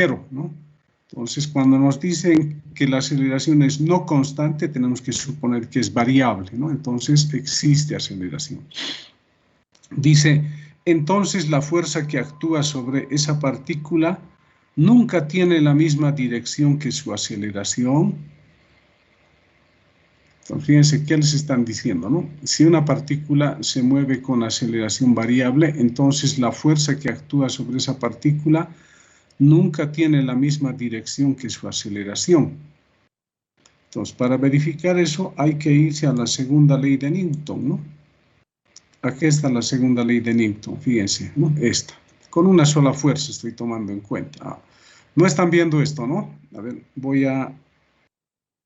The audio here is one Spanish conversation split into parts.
cero, ¿no? Entonces, cuando nos dicen que la aceleración es no constante, tenemos que suponer que es variable, ¿no? Entonces, existe aceleración. Dice, entonces la fuerza que actúa sobre esa partícula nunca tiene la misma dirección que su aceleración. Entonces, fíjense qué les están diciendo, ¿no? Si una partícula se mueve con aceleración variable, entonces la fuerza que actúa sobre esa partícula nunca tiene la misma dirección que su aceleración. Entonces, para verificar eso hay que irse a la segunda ley de Newton, ¿no? Aquí está la segunda ley de Newton, fíjense, ¿no? Esta. Con una sola fuerza estoy tomando en cuenta. No están viendo esto, ¿no? A ver,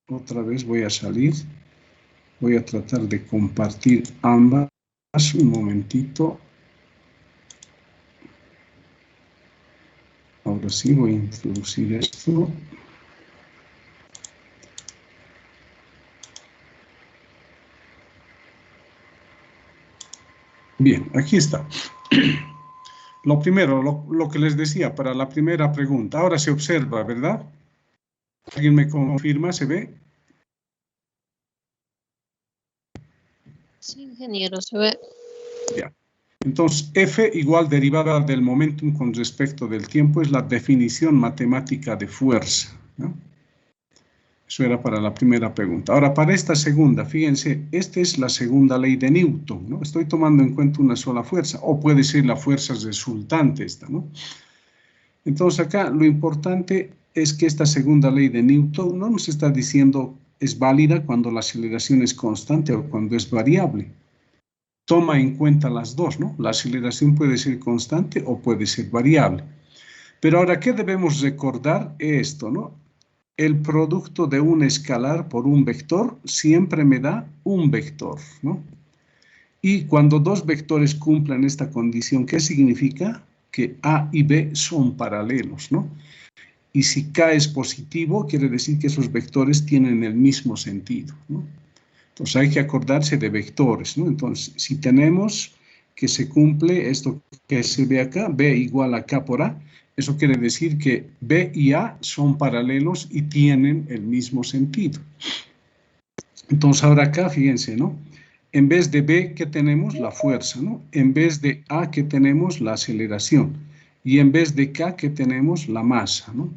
otra vez voy a salir. Voy a tratar de compartir ambas. Un momentito. Ahora sí voy a introducir esto. Bien, aquí está. Lo primero, lo que les decía para la primera pregunta. Ahora se observa, ¿verdad? ¿Alguien me confirma? ¿Se ve? Sí, ingeniero, se ve. Ya. Entonces, F igual derivada del momentum con respecto del tiempo es la definición matemática de fuerza, ¿no? Eso era para la primera pregunta. Ahora, para esta segunda, fíjense, esta es la segunda ley de Newton, ¿no? Estoy tomando en cuenta una sola fuerza, o puede ser la fuerza resultante esta, ¿no? Entonces, acá lo importante es que esta segunda ley de Newton no nos está diciendo es válida cuando la aceleración es constante o cuando es variable. Toma en cuenta las dos, ¿no? La aceleración puede ser constante o puede ser variable. Pero ahora, ¿qué debemos recordar? Esto, ¿no? El producto de un escalar por un vector siempre me da un vector, ¿no? Y cuando dos vectores cumplan esta condición, ¿qué significa? Que A y B son paralelos, ¿no? Y si K es positivo, quiere decir que esos vectores tienen el mismo sentido, ¿no? Entonces hay que acordarse de vectores, ¿no? Entonces, si tenemos que se cumple esto que se ve acá, B igual a K por A, eso quiere decir que B y A son paralelos y tienen el mismo sentido. Entonces ahora acá, fíjense, ¿no? En vez de B, ¿qué tenemos? La fuerza, ¿no? En vez de A, ¿qué tenemos? La aceleración. Y en vez de K, ¿qué tenemos? La masa, ¿no?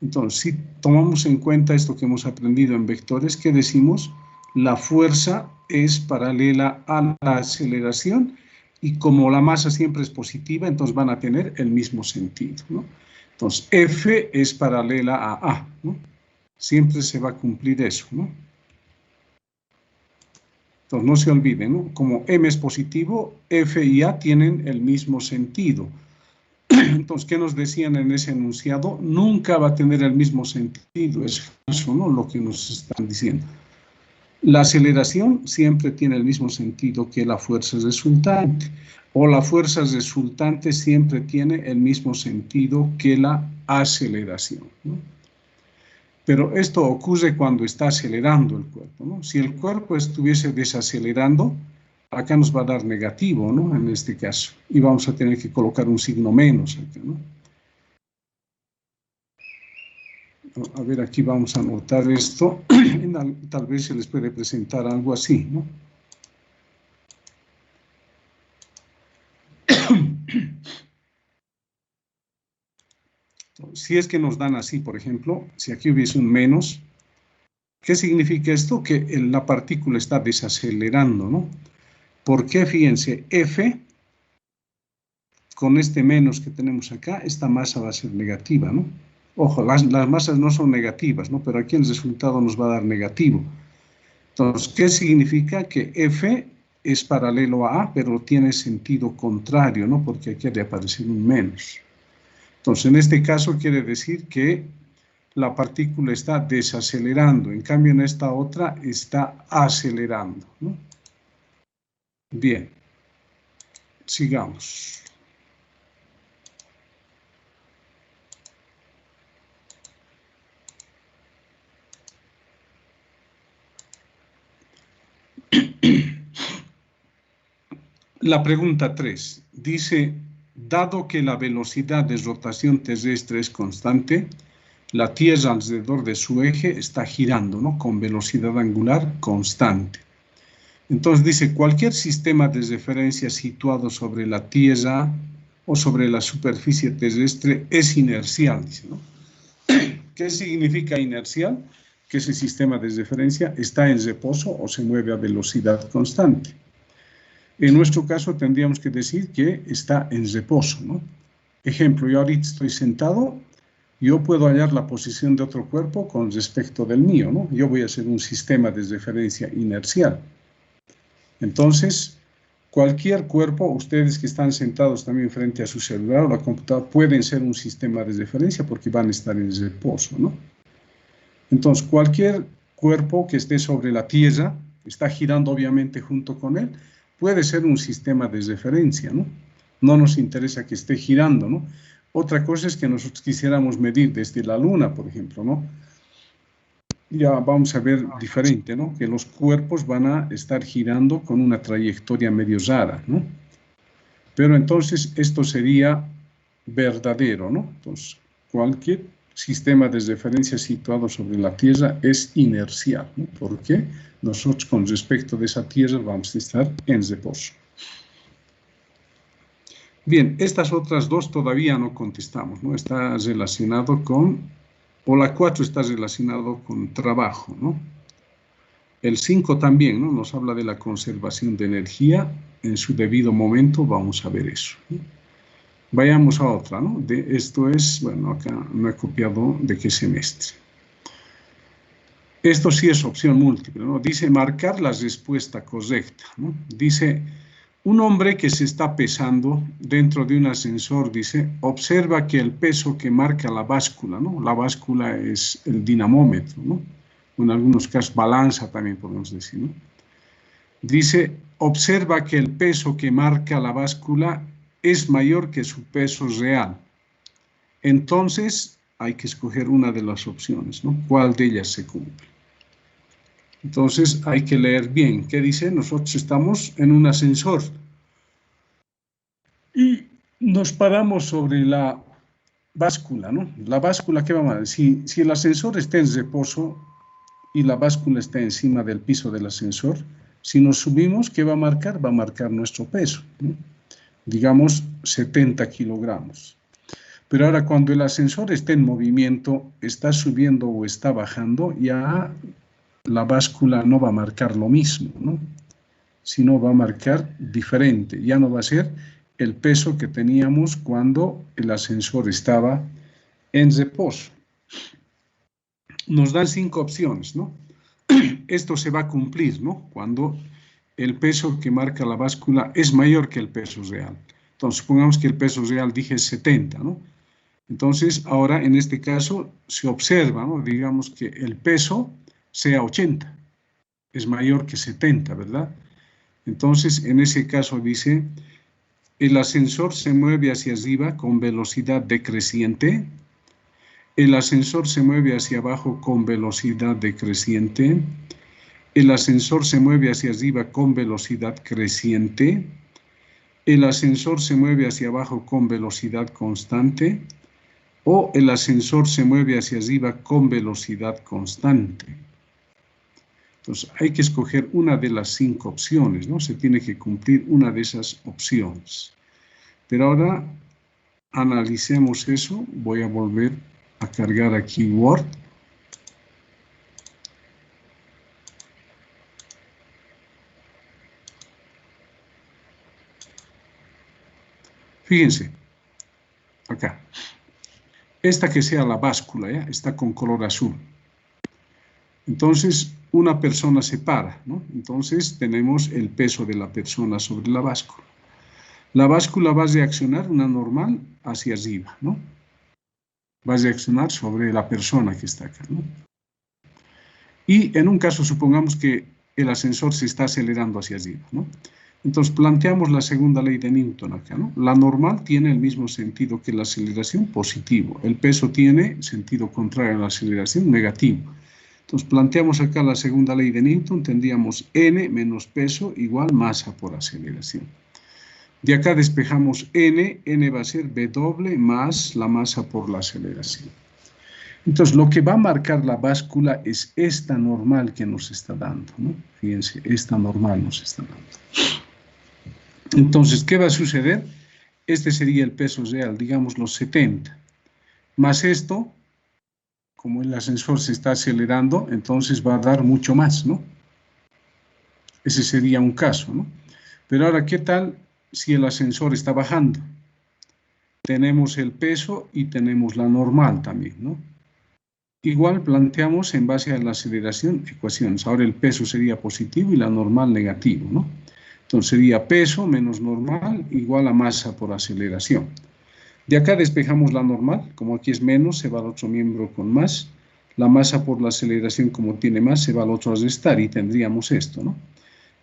Entonces, si tomamos en cuenta esto que hemos aprendido en vectores, ¿qué decimos? La fuerza es paralela a la aceleración y como la masa siempre es positiva, entonces van a tener el mismo sentido, ¿no? Entonces, F es paralela a A, ¿no? Siempre se va a cumplir eso, ¿no? Entonces, no se olviden, ¿no? Como M es positivo, F y A tienen el mismo sentido. Entonces, ¿qué nos decían en ese enunciado? Nunca va a tener el mismo sentido, es falso, ¿no? Lo que nos están diciendo. La aceleración siempre tiene el mismo sentido que la fuerza resultante, o la fuerza resultante siempre tiene el mismo sentido que la aceleración, ¿no? Pero esto ocurre cuando está acelerando el cuerpo, ¿no? Si el cuerpo estuviese desacelerando, acá nos va a dar negativo, ¿no? En este caso. Y vamos a tener que colocar un signo menos acá, ¿no? A ver, aquí vamos a anotar esto. Tal vez se les puede presentar algo así, ¿no? Si es que nos dan así, por ejemplo, si aquí hubiese un menos, ¿qué significa esto? Que la partícula está desacelerando, ¿no? ¿Por qué? Fíjense, F, con este menos que tenemos acá, esta masa va a ser negativa, ¿no? Ojo, las masas no son negativas, ¿no? Pero aquí el resultado nos va a dar negativo. Entonces, ¿qué significa? Que F es paralelo a A, pero tiene sentido contrario, ¿no? Porque aquí ha de aparecer un menos. Entonces, en este caso quiere decir que la partícula está desacelerando, en cambio en esta otra está acelerando, ¿no? Bien, sigamos. La pregunta 3 dice, dado que la velocidad de rotación terrestre es constante, la Tierra alrededor de su eje está girando, ¿no? Con velocidad angular constante. Entonces dice, cualquier sistema de referencia situado sobre la Tierra o sobre la superficie terrestre es inercial, dice, ¿no? ¿Qué significa inercial? Que ese sistema de referencia está en reposo o se mueve a velocidad constante. En nuestro caso tendríamos que decir que está en reposo, ¿no? Ejemplo, yo ahorita estoy sentado, yo puedo hallar la posición de otro cuerpo con respecto del mío, ¿no? Yo voy a hacer un sistema de referencia inercial. Entonces, cualquier cuerpo, ustedes que están sentados también frente a su celular o la computadora, pueden ser un sistema de referencia porque van a estar en reposo, ¿no? Entonces, cualquier cuerpo que esté sobre la Tierra, está girando obviamente junto con él, puede ser un sistema de referencia, ¿no? No nos interesa que esté girando, ¿no? Otra cosa es que nosotros quisiéramos medir desde la Luna, por ejemplo, ¿no? Ya vamos a ver diferente, ¿no? Que los cuerpos van a estar girando con una trayectoria medio rara, ¿no? Pero entonces esto sería verdadero, ¿no? Entonces, cualquier sistema de referencia situado sobre la Tierra es inercial, ¿no? Porque nosotros con respecto de esa Tierra vamos a estar en reposo. Bien, estas otras dos todavía no contestamos, ¿no? Está relacionado con, o la 4 está relacionado con trabajo, ¿no? El 5 también, ¿no? Nos habla de la conservación de energía. En su debido momento vamos a ver eso, ¿no? Vayamos a otra, ¿no? Esto es, bueno, acá no he copiado de qué semestre. Esto sí es opción múltiple, ¿no? Dice marcar la respuesta correcta, ¿no? Dice, un hombre que se está pesando dentro de un ascensor, dice, observa que el peso que marca la báscula, ¿no? La báscula es el dinamómetro, ¿no? En algunos casos balanza también podemos decir, ¿no? Dice, observa que el peso que marca la báscula es mayor que su peso real. Entonces, hay que escoger una de las opciones, ¿no? ¿Cuál de ellas se cumple? Entonces, hay que leer bien. ¿Qué dice? Nosotros estamos en un ascensor y nos paramos sobre la báscula, ¿no? La báscula, ¿qué vamos a decir? Si el ascensor está en reposo y la báscula está encima del piso del ascensor, si nos subimos, ¿qué va a marcar? Va a marcar nuestro peso, ¿no? Digamos 70 kilogramos. Pero ahora cuando el ascensor está en movimiento, está subiendo o está bajando, ya la báscula no va a marcar lo mismo, ¿no? Sino va a marcar diferente. Ya no va a ser el peso que teníamos cuando el ascensor estaba en reposo. Nos dan 5 opciones, ¿no? Esto se va a cumplir, ¿no? Cuando el peso que marca la báscula es mayor que el peso real. Entonces, supongamos que el peso real dije 70, ¿no? Entonces, ahora en este caso se observa, ¿no? Digamos que el peso sea 80, es mayor que 70, ¿verdad? Entonces, en ese caso dice, el ascensor se mueve hacia arriba con velocidad decreciente, el ascensor se mueve hacia abajo con velocidad decreciente, el ascensor se mueve hacia arriba con velocidad creciente, el ascensor se mueve hacia abajo con velocidad constante, o el ascensor se mueve hacia arriba con velocidad constante. Entonces, hay que escoger una de las 5 opciones, ¿no? Se tiene que cumplir una de esas opciones. Pero ahora, analicemos eso. Voy a volver a cargar aquí Word. Fíjense, acá. Esta que sea la báscula, ¿ya? Está con color azul. Entonces, una persona se para, ¿no? Entonces, tenemos el peso de la persona sobre la báscula. La báscula va a reaccionar, una normal, hacia arriba, ¿no? Va a reaccionar sobre la persona que está acá, ¿no? Y en un caso, supongamos que el ascensor se está acelerando hacia arriba, ¿no? Entonces, planteamos la segunda ley de Newton acá, ¿no? La normal tiene el mismo sentido que la aceleración, positivo. El peso tiene sentido contrario a la aceleración, negativo. Entonces, planteamos acá la segunda ley de Newton, tendríamos n menos peso igual masa por aceleración. De acá despejamos n, n va a ser W más la masa por la aceleración. Entonces, lo que va a marcar la báscula es esta normal que nos está dando, ¿no? Fíjense, esta normal nos está dando. Entonces, ¿qué va a suceder? Este sería el peso real, digamos los 70. Más esto, como el ascensor se está acelerando, entonces va a dar mucho más, ¿no? Ese sería un caso, ¿no? Pero ahora, ¿qué tal si el ascensor está bajando? Tenemos el peso y tenemos la normal también, ¿no? Igual planteamos en base a la aceleración ecuaciones. Ahora el peso sería positivo y la normal negativo, ¿no? Entonces sería peso menos normal igual a masa por aceleración. De acá despejamos la normal, como aquí es menos, se va al otro miembro con más. La masa por la aceleración, como tiene más, se va al otro a restar y tendríamos esto, ¿no?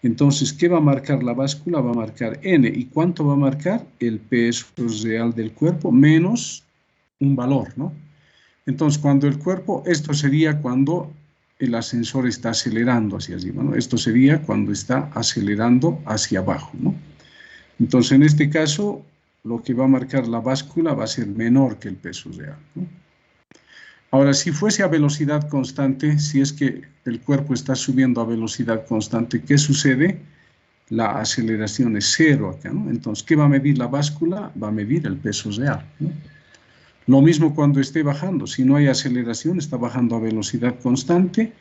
Entonces, ¿qué va a marcar la báscula? Va a marcar n. ¿Y cuánto va a marcar? El peso real del cuerpo menos un valor, ¿no? Entonces, cuando el cuerpo, esto sería cuando el ascensor está acelerando hacia arriba, ¿no? Esto sería cuando está acelerando hacia abajo, ¿no? Entonces, en este caso, lo que va a marcar la báscula va a ser menor que el peso real, ¿no? Ahora, si fuese a velocidad constante, si es que el cuerpo está subiendo a velocidad constante, ¿qué sucede? La aceleración es cero acá, ¿no? Entonces, ¿qué va a medir la báscula? Va a medir el peso real, ¿no? Lo mismo cuando esté bajando. Si no hay aceleración, está bajando a velocidad constante.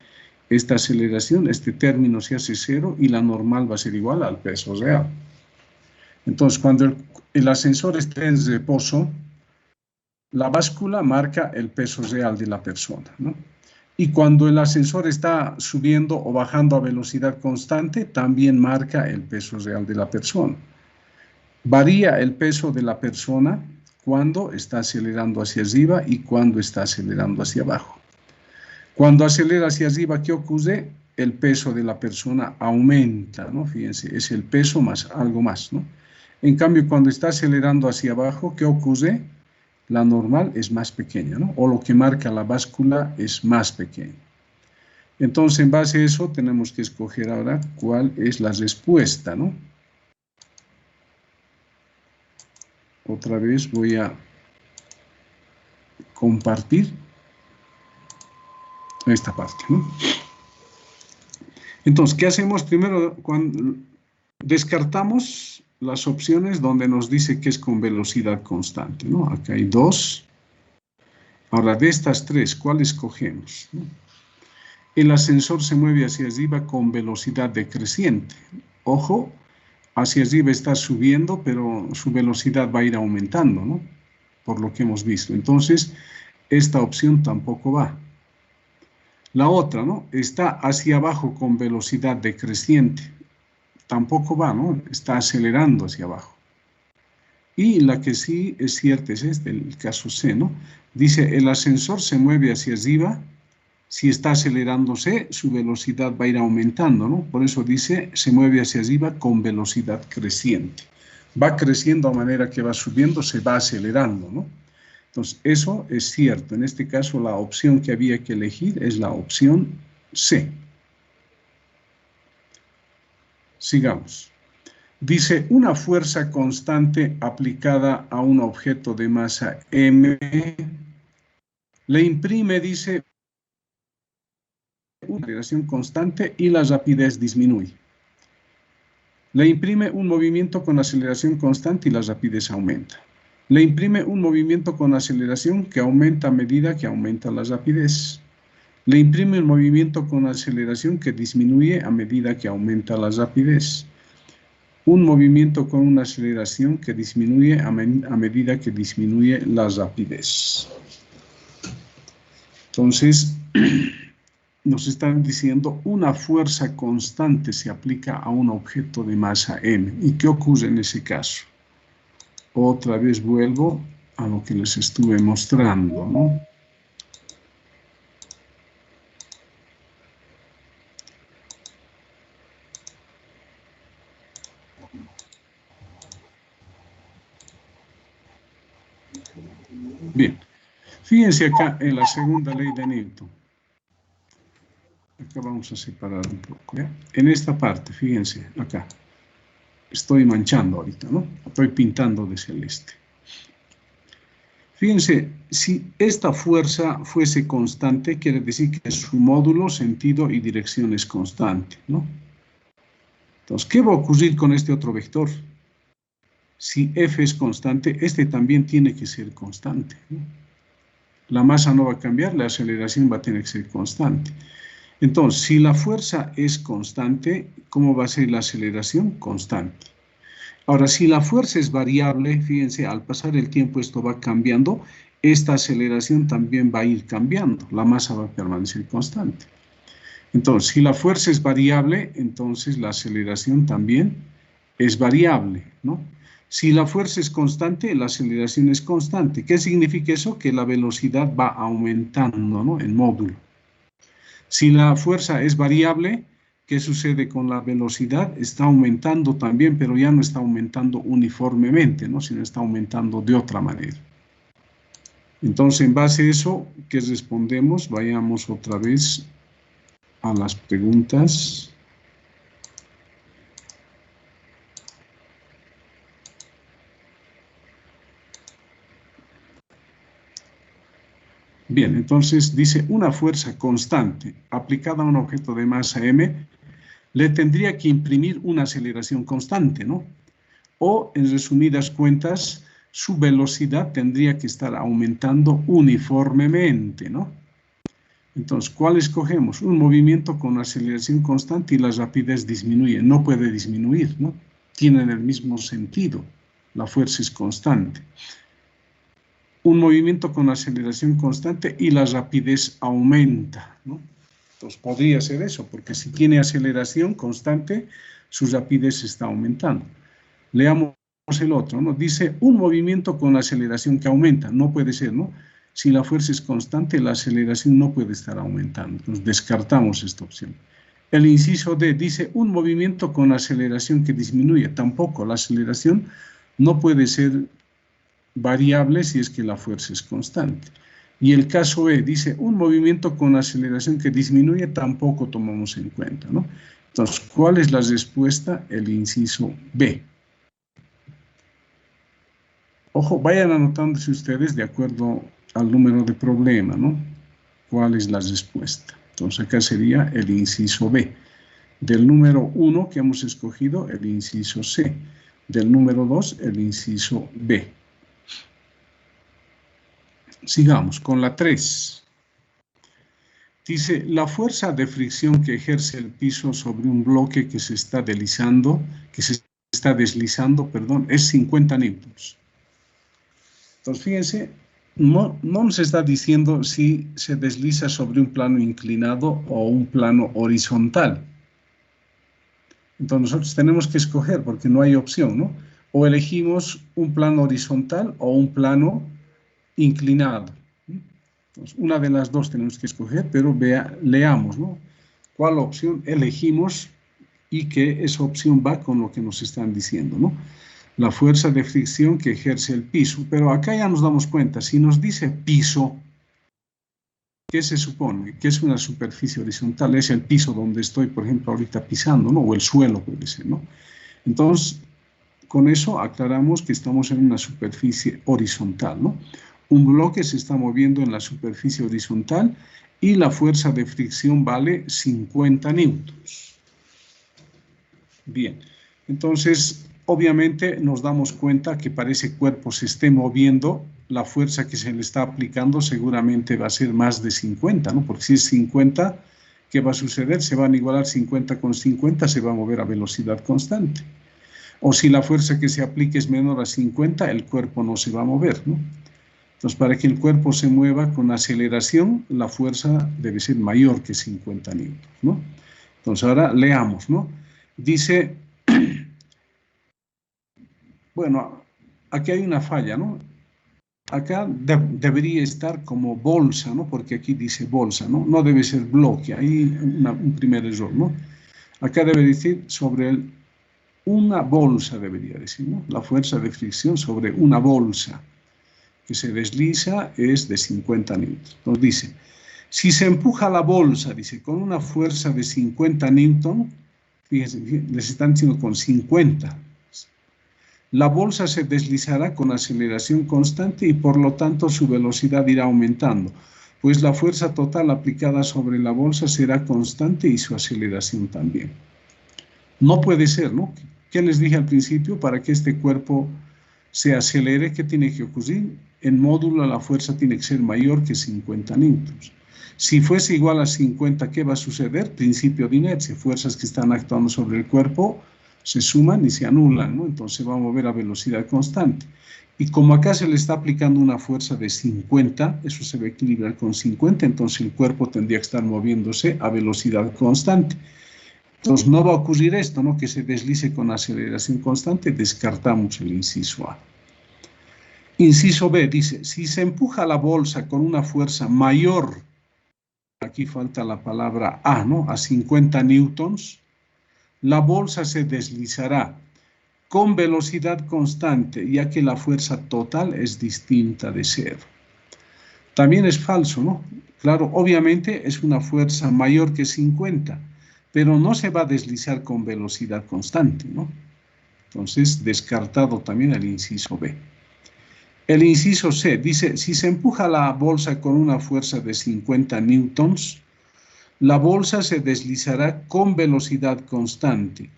Esta aceleración, este término se hace cero y la normal va a ser igual al peso real. Entonces, cuando el ascensor esté en reposo, la báscula marca el peso real de la persona, ¿no? Y cuando el ascensor está subiendo o bajando a velocidad constante, también marca el peso real de la persona. Varía el peso de la persona cuando está acelerando hacia arriba y cuando está acelerando hacia abajo. Cuando acelera hacia arriba, ¿qué ocurre? El peso de la persona aumenta, ¿no? Fíjense, es el peso más algo más, ¿no? En cambio, cuando está acelerando hacia abajo, ¿qué ocurre? La normal es más pequeña, ¿no? O lo que marca la báscula es más pequeño. Entonces, en base a eso, tenemos que escoger ahora cuál es la respuesta, ¿no? Otra vez voy a compartir esta parte, ¿no? Entonces, ¿qué hacemos? Primero, cuando descartamos las opciones donde nos dice que es con velocidad constante, ¿no? Acá hay dos. Ahora, de estas tres, ¿cuál escogemos? El ascensor se mueve hacia arriba con velocidad decreciente. Ojo, hacia arriba está subiendo, pero su velocidad va a ir aumentando, ¿no? Por lo que hemos visto. Entonces, esta opción tampoco va. La otra, ¿no? Está hacia abajo con velocidad decreciente. Tampoco va, ¿no? Está acelerando hacia abajo. Y la que sí es cierta es este, el caso C, ¿no? Dice, el ascensor se mueve hacia arriba. Si está acelerándose, su velocidad va a ir aumentando, ¿no? Por eso dice, se mueve hacia arriba con velocidad creciente. Va creciendo a manera que va subiendo, se va acelerando, ¿no? Entonces, eso es cierto. En este caso, la opción que había que elegir es la opción C. Sigamos. Dice, una fuerza constante aplicada a un objeto de masa M le imprime, dice, una aceleración constante y la rapidez disminuye. Le imprime un movimiento con aceleración constante y la rapidez aumenta. Le imprime un movimiento con aceleración que aumenta a medida que aumenta la rapidez. Le imprime un movimiento con aceleración que disminuye a medida que aumenta la rapidez. Un movimiento con una aceleración que disminuye a medida que disminuye la rapidez. Entonces, nos están diciendo una fuerza constante se aplica a un objeto de masa M. ¿Y qué ocurre en ese caso? Otra vez vuelvo a lo que les estuve mostrando, ¿no? Bien, fíjense acá en la segunda ley de Newton. Acá vamos a separar un poco, ¿ya? En esta parte, fíjense, acá. estoy manchando ahorita, ¿no? Estoy pintando de celeste. Fíjense, si esta fuerza fuese constante, quiere decir que su módulo, sentido y dirección es constante, ¿no? Entonces, ¿qué va a ocurrir con este otro vector? Si F es constante, este también tiene que ser constante, ¿no? La masa no va a cambiar, la aceleración va a tener que ser constante. Entonces, si la fuerza es constante, ¿cómo va a ser la aceleración? Constante. Ahora, si la fuerza es variable, fíjense, al pasar el tiempo esto va cambiando, esta aceleración también va a ir cambiando, la masa va a permanecer constante. Entonces, si la fuerza es variable, entonces la aceleración también es variable, ¿no? Si la fuerza es constante, la aceleración es constante. ¿Qué significa eso? Que la velocidad va aumentando, ¿no? En módulo. Si la fuerza es variable, ¿qué sucede con la velocidad? Está aumentando también, pero ya no está aumentando uniformemente, ¿no? Sino está aumentando de otra manera. Entonces, en base a eso, ¿qué respondemos? Vayamos otra vez a las preguntas. Bien, entonces dice una fuerza constante aplicada a un objeto de masa m le tendría que imprimir una aceleración constante, ¿no? O, en resumidas cuentas, su velocidad tendría que estar aumentando uniformemente, ¿no? Entonces, ¿cuál escogemos? Un movimiento con aceleración constante y la rapidez disminuye. No puede disminuir, ¿no? Tienen el mismo sentido. La fuerza es constante. Un movimiento con aceleración constante y la rapidez aumenta, ¿no? Entonces podría ser eso, porque si tiene aceleración constante, su rapidez está aumentando. Leamos el otro, ¿no? Dice un movimiento con aceleración que aumenta, no puede ser, ¿no? Si la fuerza es constante, la aceleración no puede estar aumentando. Entonces descartamos esta opción. El inciso D dice un movimiento con aceleración que disminuye, tampoco, la aceleración no puede ser variable si es que la fuerza es constante. Y el caso E dice, un movimiento con aceleración que disminuye tampoco tomamos en cuenta, ¿no? Entonces, ¿cuál es la respuesta? El inciso B. Ojo, vayan anotándose ustedes de acuerdo al número de problema, ¿no? ¿Cuál es la respuesta? Entonces, acá sería el inciso B. Del número 1 que hemos escogido, el inciso C. Del número 2, el inciso B. Sigamos con la 3. Dice, la fuerza de fricción que ejerce el piso sobre un bloque que se está deslizando, es 50 newtons. Entonces, fíjense, no nos está diciendo si se desliza sobre un plano inclinado o un plano horizontal. Entonces, nosotros tenemos que escoger porque no hay opción, ¿no? O elegimos un plano horizontal o un plano inclinado. Entonces, una de las dos tenemos que escoger, pero leamos, ¿no? ¿Cuál opción elegimos y que esa opción va con lo que nos están diciendo, ¿no? La fuerza de fricción que ejerce el piso. Pero acá ya nos damos cuenta, si nos dice piso, ¿qué se supone? Que es una superficie horizontal, es el piso donde estoy, por ejemplo, ahorita pisando, ¿no? O el suelo puede ser, ¿no? Entonces, con eso aclaramos que estamos en una superficie horizontal, ¿no? Un bloque se está moviendo en la superficie horizontal y la fuerza de fricción vale 50 newtons. Bien, entonces, obviamente nos damos cuenta que para ese cuerpo se esté moviendo, la fuerza que se le está aplicando seguramente va a ser más de 50, ¿no? Porque si es 50, ¿qué va a suceder? Se van a igualar 50 con 50, se va a mover a velocidad constante. O si la fuerza que se aplique es menor a 50, el cuerpo no se va a mover, ¿no? Entonces, para que el cuerpo se mueva con aceleración, la fuerza debe ser mayor que 50 newtons, ¿no? Entonces, ahora leamos, ¿no? Dice, bueno, aquí hay una falla, ¿no? Acá debería estar como bolsa, ¿no? Porque aquí dice bolsa, ¿no? No debe ser bloque, hay un primer error, ¿no? Acá debe decir sobre una bolsa, debería decir, ¿no? La fuerza de fricción sobre una bolsa que se desliza es de 50 newtons. Nos dice, si se empuja la bolsa, dice, con una fuerza de 50 newtons, fíjense, les están diciendo con 50, la bolsa se deslizará con aceleración constante y por lo tanto su velocidad irá aumentando, pues la fuerza total aplicada sobre la bolsa será constante y su aceleración también. No puede ser, ¿no? ¿Qué les dije al principio? Para que este cuerpo se acelere, ¿qué tiene que ocurrir? En módulo la fuerza tiene que ser mayor que 50 newtons. Si fuese igual a 50, ¿qué va a suceder? Principio de inercia, fuerzas que están actuando sobre el cuerpo se suman y se anulan, ¿no? Entonces va a mover a velocidad constante. Y como acá se le está aplicando una fuerza de 50, eso se va a equilibrar con 50, entonces el cuerpo tendría que estar moviéndose a velocidad constante. Entonces no va a ocurrir esto, ¿no? Que se deslice con aceleración constante, descartamos el inciso A. Inciso B dice, si se empuja la bolsa con una fuerza mayor, aquí falta la palabra A, ¿no? A 50 newtons, la bolsa se deslizará con velocidad constante, ya que la fuerza total es distinta de cero. También es falso, ¿no? Claro, obviamente es una fuerza mayor que 50, pero no se va a deslizar con velocidad constante, ¿no? Entonces, descartado también el inciso B. El inciso C dice, si se empuja la bolsa con una fuerza de 50 newtons, la bolsa se deslizará con velocidad constante,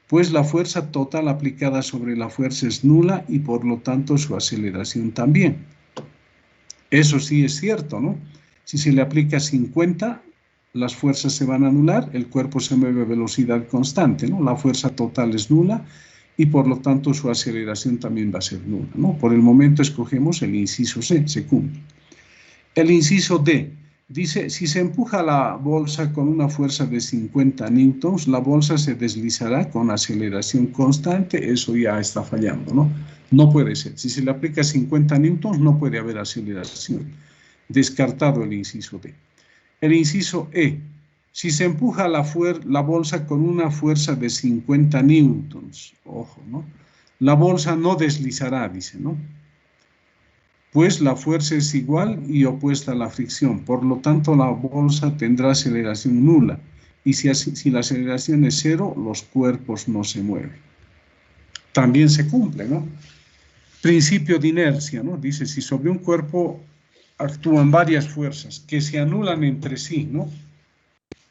pues la fuerza total aplicada sobre la fuerza es nula y por lo tanto su aceleración también. Eso sí es cierto, ¿no? Si se le aplica 50, las fuerzas se van a anular, el cuerpo se mueve a velocidad constante, ¿no? La fuerza total es nula y por lo tanto su aceleración también va a ser nula, ¿no? Por el momento escogemos el inciso C, se cumple. El inciso D dice, si se empuja la bolsa con una fuerza de 50 newtons, la bolsa se deslizará con aceleración constante, eso ya está fallando, ¿no? No puede ser. Si se le aplica 50 newtons, no puede haber aceleración. Descartado el inciso D. El inciso E. Si se empuja la bolsa con una fuerza de 50 newtons, ojo, ¿no? La bolsa no deslizará, dice, ¿no? Pues la fuerza es igual y opuesta a la fricción. Por lo tanto, la bolsa tendrá aceleración nula. Y si la aceleración es cero, los cuerpos no se mueven. También se cumple, ¿no? Principio de inercia, ¿no? Dice, si sobre un cuerpo actúan varias fuerzas que se anulan entre sí, ¿no?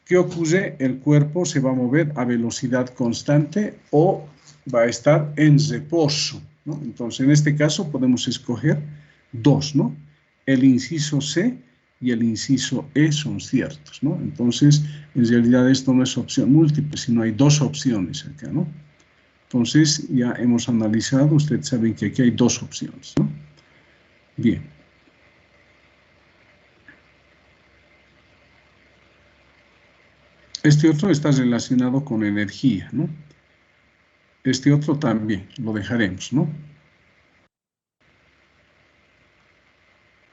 ¿Qué ocurre? El cuerpo se va a mover a velocidad constante o va a estar en reposo, ¿no? Entonces, en este caso podemos escoger dos, ¿no? El inciso C y el inciso E son ciertos, ¿no? Entonces, en realidad esto no es opción múltiple, sino hay dos opciones acá, ¿no? Entonces, ya hemos analizado, ustedes saben que aquí hay dos opciones, ¿no? Bien. Este otro está relacionado con energía, ¿no? Este otro también, lo dejaremos, ¿no?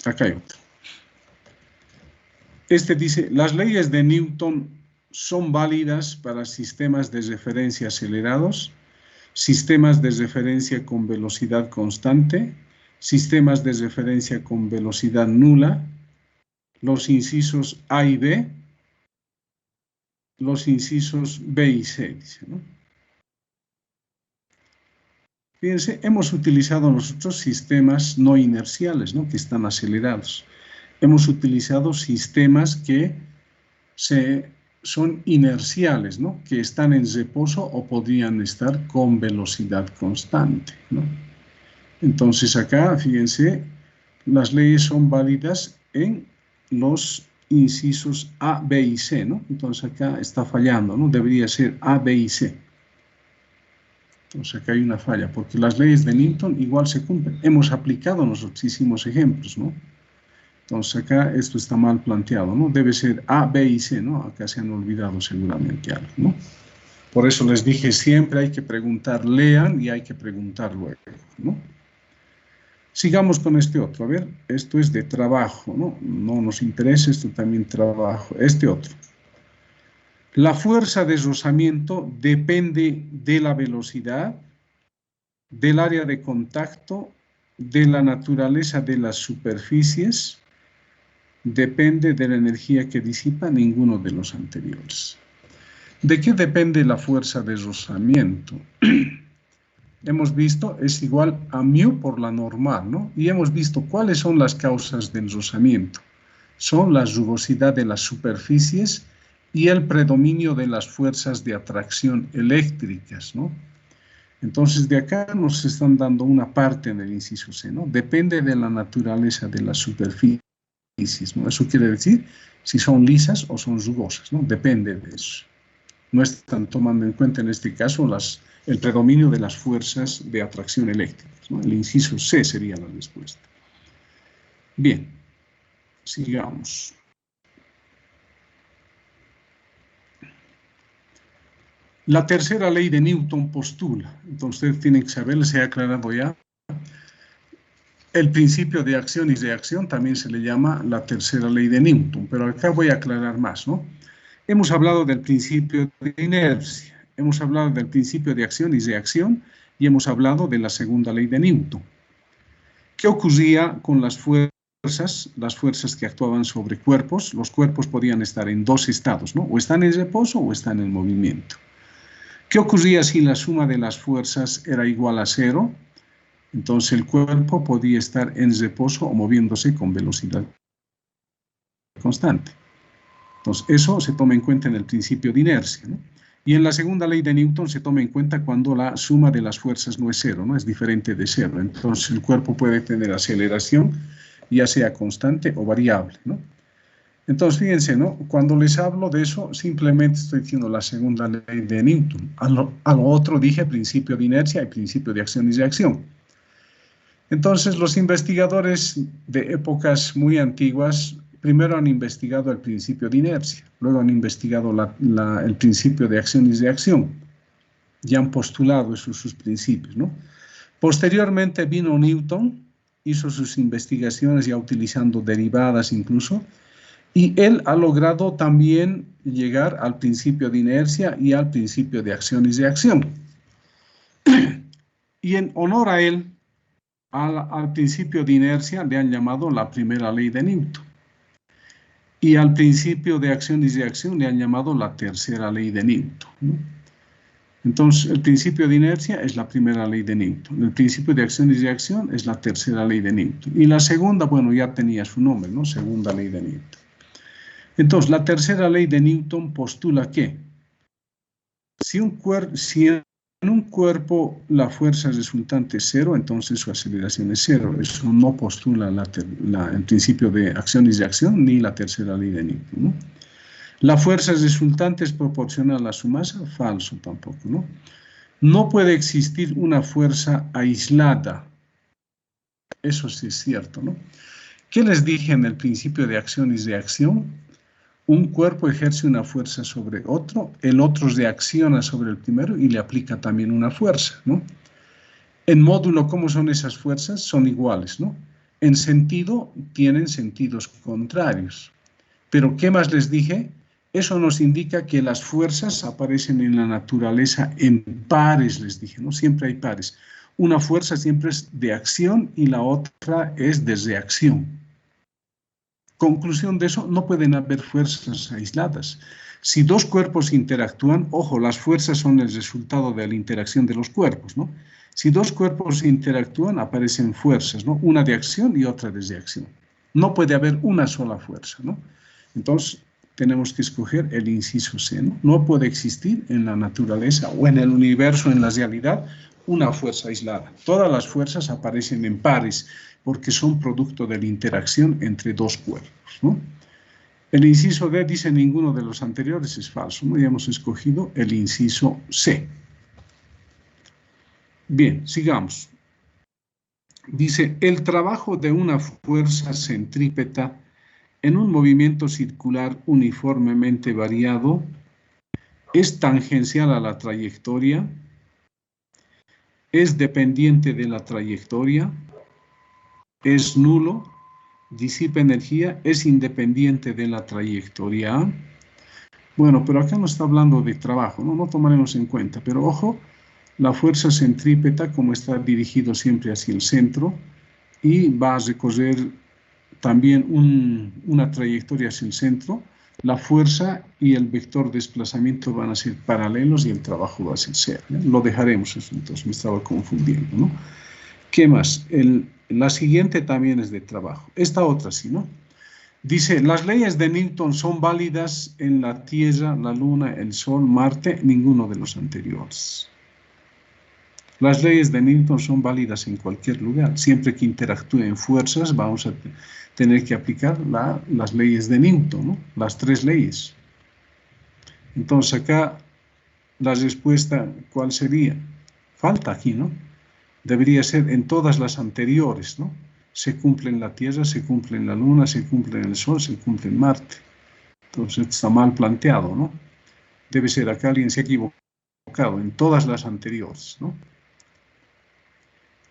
Acá hay otro. Este dice, las leyes de Newton son válidas para sistemas de referencia acelerados, sistemas de referencia con velocidad constante, sistemas de referencia con velocidad nula, los incisos A y B, los incisos B y C, dice, ¿no? Fíjense, hemos utilizado nosotros sistemas no inerciales, ¿no? Que están acelerados. Hemos utilizado sistemas que son inerciales, ¿no? Que están en reposo o podrían estar con velocidad constante, ¿no? Entonces acá, fíjense, las leyes son válidas en los incisos A, B y C, ¿no? Entonces acá está fallando, ¿no? Debería ser A, B y C. Entonces acá hay una falla, porque las leyes de Newton igual se cumplen. Hemos aplicado muchísimos ejemplos, ¿no? Entonces acá esto está mal planteado, ¿no? Debe ser A, B y C, ¿no? Acá se han olvidado seguramente algo, ¿no? Por eso les dije, siempre hay que preguntar, lean y hay que preguntar luego, ¿no? Sigamos con este otro, a ver, esto es de trabajo, ¿no? No nos interesa, esto también trabajo. Este otro. La fuerza de rozamiento depende de la velocidad, del área de contacto, de la naturaleza de las superficies, depende de la energía que disipa ninguno de los anteriores. ¿De qué depende la fuerza de rozamiento? hemos visto, es igual a mu por la normal, ¿no? Y hemos visto cuáles son las causas de enrosamiento. Son la rugosidad de las superficies y el predominio de las fuerzas de atracción eléctricas, ¿no? Entonces, de acá nos están dando una parte en el inciso C, ¿no? Depende de la naturaleza de las superficies, ¿no? Eso quiere decir si son lisas o son rugosas, ¿no? Depende de eso. No están tomando en cuenta en este caso el predominio de las fuerzas de atracción eléctricas, ¿no? El inciso C sería la respuesta. Bien, sigamos. La tercera ley de Newton postula, entonces ustedes tienen que saber, les he aclarado ya, el principio de acción y reacción también se le llama la tercera ley de Newton, pero acá voy a aclarar más, ¿no? Hemos hablado del principio de inercia, hemos hablado del principio de acción y reacción y hemos hablado de la segunda ley de Newton. ¿Qué ocurría con las fuerzas que actuaban sobre cuerpos? Los cuerpos podían estar en dos estados, ¿no? O están en reposo o están en movimiento. ¿Qué ocurría si la suma de las fuerzas era igual a 0? Entonces el cuerpo podía estar en reposo o moviéndose con velocidad constante. Entonces eso se toma en cuenta en el principio de inercia, ¿no? Y en la segunda ley de Newton se toma en cuenta cuando la suma de las fuerzas no es 0, ¿no? Es diferente de 0. Entonces el cuerpo puede tener aceleración, ya sea constante o variable, ¿no? Entonces, fíjense, ¿no? Cuando les hablo de eso, simplemente estoy diciendo la segunda ley de Newton. A lo otro dije principio de inercia y principio de acción y reacción. Entonces, los investigadores de épocas muy antiguas, primero han investigado el principio de inercia, luego han investigado el principio de acción y reacción, y han postulado esos sus principios, ¿no? Posteriormente vino Newton, hizo sus investigaciones ya utilizando derivadas incluso, y él ha logrado también llegar al principio de inercia y al principio de acción y reacción. Y en honor a él, al principio de inercia le han llamado la primera ley de Newton. Y al principio de acción y reacción le han llamado la tercera ley de Newton, ¿no? Entonces, el principio de inercia es la primera ley de Newton. El principio de acción y reacción es la tercera ley de Newton. Y la segunda, bueno, ya tenía su nombre, ¿no? Segunda ley de Newton. Entonces, la tercera ley de Newton postula que si en un cuerpo la fuerza resultante es 0, entonces su aceleración es 0. Eso no postula el principio de acción y reacción ni la tercera ley de Newton, ¿no? La fuerza resultante es proporcional a su masa, falso tampoco, ¿no? No puede existir una fuerza aislada. Eso sí es cierto, ¿no? ¿Qué les dije en el principio de acción y reacción? Un cuerpo ejerce una fuerza sobre otro, el otro reacciona sobre el primero y le aplica también una fuerza, ¿no? En módulo, ¿cómo son esas fuerzas? Son iguales, ¿no? En sentido, tienen sentidos contrarios. Pero, ¿qué más les dije? Eso nos indica que las fuerzas aparecen en la naturaleza en pares, les dije, ¿no? Siempre hay pares. Una fuerza siempre es de acción y la otra es de reacción. Conclusión de eso, no pueden haber fuerzas aisladas. Si dos cuerpos interactúan, ojo, las fuerzas son el resultado de la interacción de los cuerpos, ¿no? Si dos cuerpos interactúan, aparecen fuerzas, ¿no? Una de acción y otra de reacción. No puede haber una sola fuerza, ¿no? Entonces, tenemos que escoger el inciso C, ¿no? No puede existir en la naturaleza o en el universo, en la realidad, una fuerza aislada. Todas las fuerzas aparecen en pares porque son producto de la interacción entre dos cuerpos, ¿no? El inciso D dice ninguno de los anteriores es falso, ¿no? Ya hemos escogido el inciso C. Bien, sigamos. Dice, el trabajo de una fuerza centrípeta en un movimiento circular uniformemente variado es tangencial a la trayectoria, es dependiente de la trayectoria, es nulo, disipa energía, es independiente de la trayectoria. Bueno, pero acá no está hablando de trabajo, ¿no? No tomaremos en cuenta, pero ojo, la fuerza centrípeta, como está dirigido siempre hacia el centro, y va a recorrer también una trayectoria hacia el centro, la fuerza y el vector de desplazamiento van a ser paralelos y el trabajo va a ser cero. Lo dejaremos eso, entonces me estaba confundiendo, ¿no? ¿Qué más? La siguiente también es de trabajo. Esta otra sí, ¿no? Dice, las leyes de Newton son válidas en la Tierra, la Luna, el Sol, Marte, ninguno de los anteriores. Las leyes de Newton son válidas en cualquier lugar. Siempre que interactúen fuerzas, vamos a tener que aplicar las leyes de Newton, ¿no? Las tres leyes. Entonces acá la respuesta, ¿cuál sería? Falta aquí, ¿no? Debería ser en todas las anteriores, ¿no? Se cumple en la Tierra, se cumple en la Luna, se cumple en el Sol, se cumple en Marte. Entonces está mal planteado, ¿no? Debe ser acá alguien se ha equivocado en todas las anteriores, ¿no?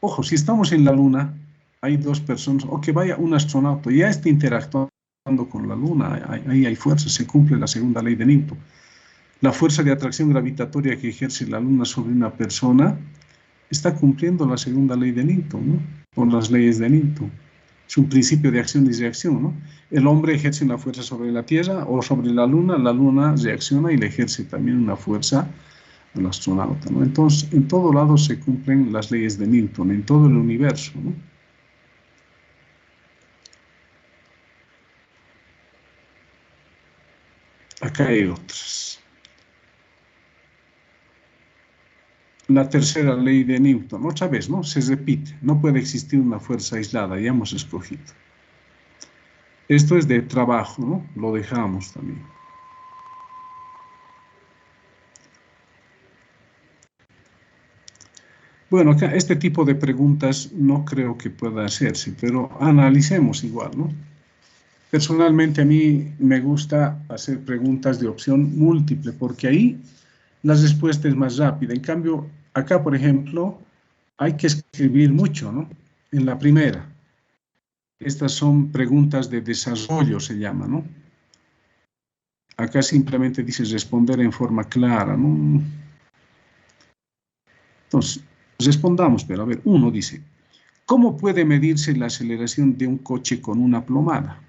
Ojo, si estamos en la Luna, hay dos personas, o que vaya un astronauta, ya está interactuando con la Luna, ahí hay fuerza, se cumple la segunda ley de Newton. La fuerza de atracción gravitatoria que ejerce la Luna sobre una persona está cumpliendo la segunda ley de Newton, ¿no? Por las leyes de Newton. Es un principio de acción y reacción, ¿no? El hombre ejerce una fuerza sobre la Tierra o sobre la Luna reacciona y le ejerce también una fuerza al astronauta, ¿no? Entonces, en todo lado se cumplen las leyes de Newton, en todo el universo, ¿no? Acá hay otras. La tercera ley de Newton, otra vez, ¿no? Se repite, no puede existir una fuerza aislada, ya hemos escogido. Esto es de trabajo, ¿no? Lo dejamos también. Bueno, acá este tipo de preguntas no creo que pueda hacerse, pero analicemos igual, ¿no? Personalmente a mí me gusta hacer preguntas de opción múltiple, porque ahí la respuesta es más rápida. En cambio, acá, por ejemplo, hay que escribir mucho, ¿no? En la primera. Estas son preguntas de desarrollo, se llama, ¿no? Acá simplemente dice responder en forma clara, ¿no? Entonces, respondamos, pero a ver, uno dice, ¿cómo puede medirse la aceleración de un coche con una plomada?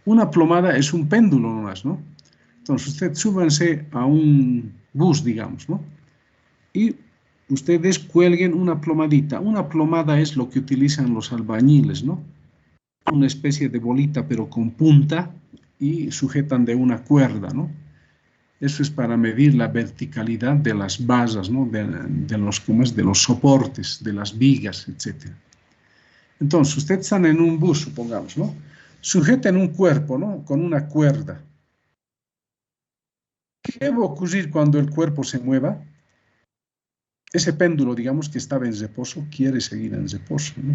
Una plomada es un péndulo nomás, ¿no? Entonces, usted súbanse a un bus, digamos, ¿no? Y ustedes cuelguen una plomadita. Una plomada es lo que utilizan los albañiles, ¿no? Una especie de bolita, pero con punta, y sujetan de una cuerda, ¿no? Eso es para medir la verticalidad de las basas, ¿no? de los soportes, de las vigas, etc. Entonces, ustedes están en un bus, supongamos, ¿no? Sujeten un cuerpo, ¿no? Con una cuerda. ¿Qué va a ocurrir cuando el cuerpo se mueva? Ese péndulo, digamos, que estaba en reposo, quiere seguir en reposo, ¿no?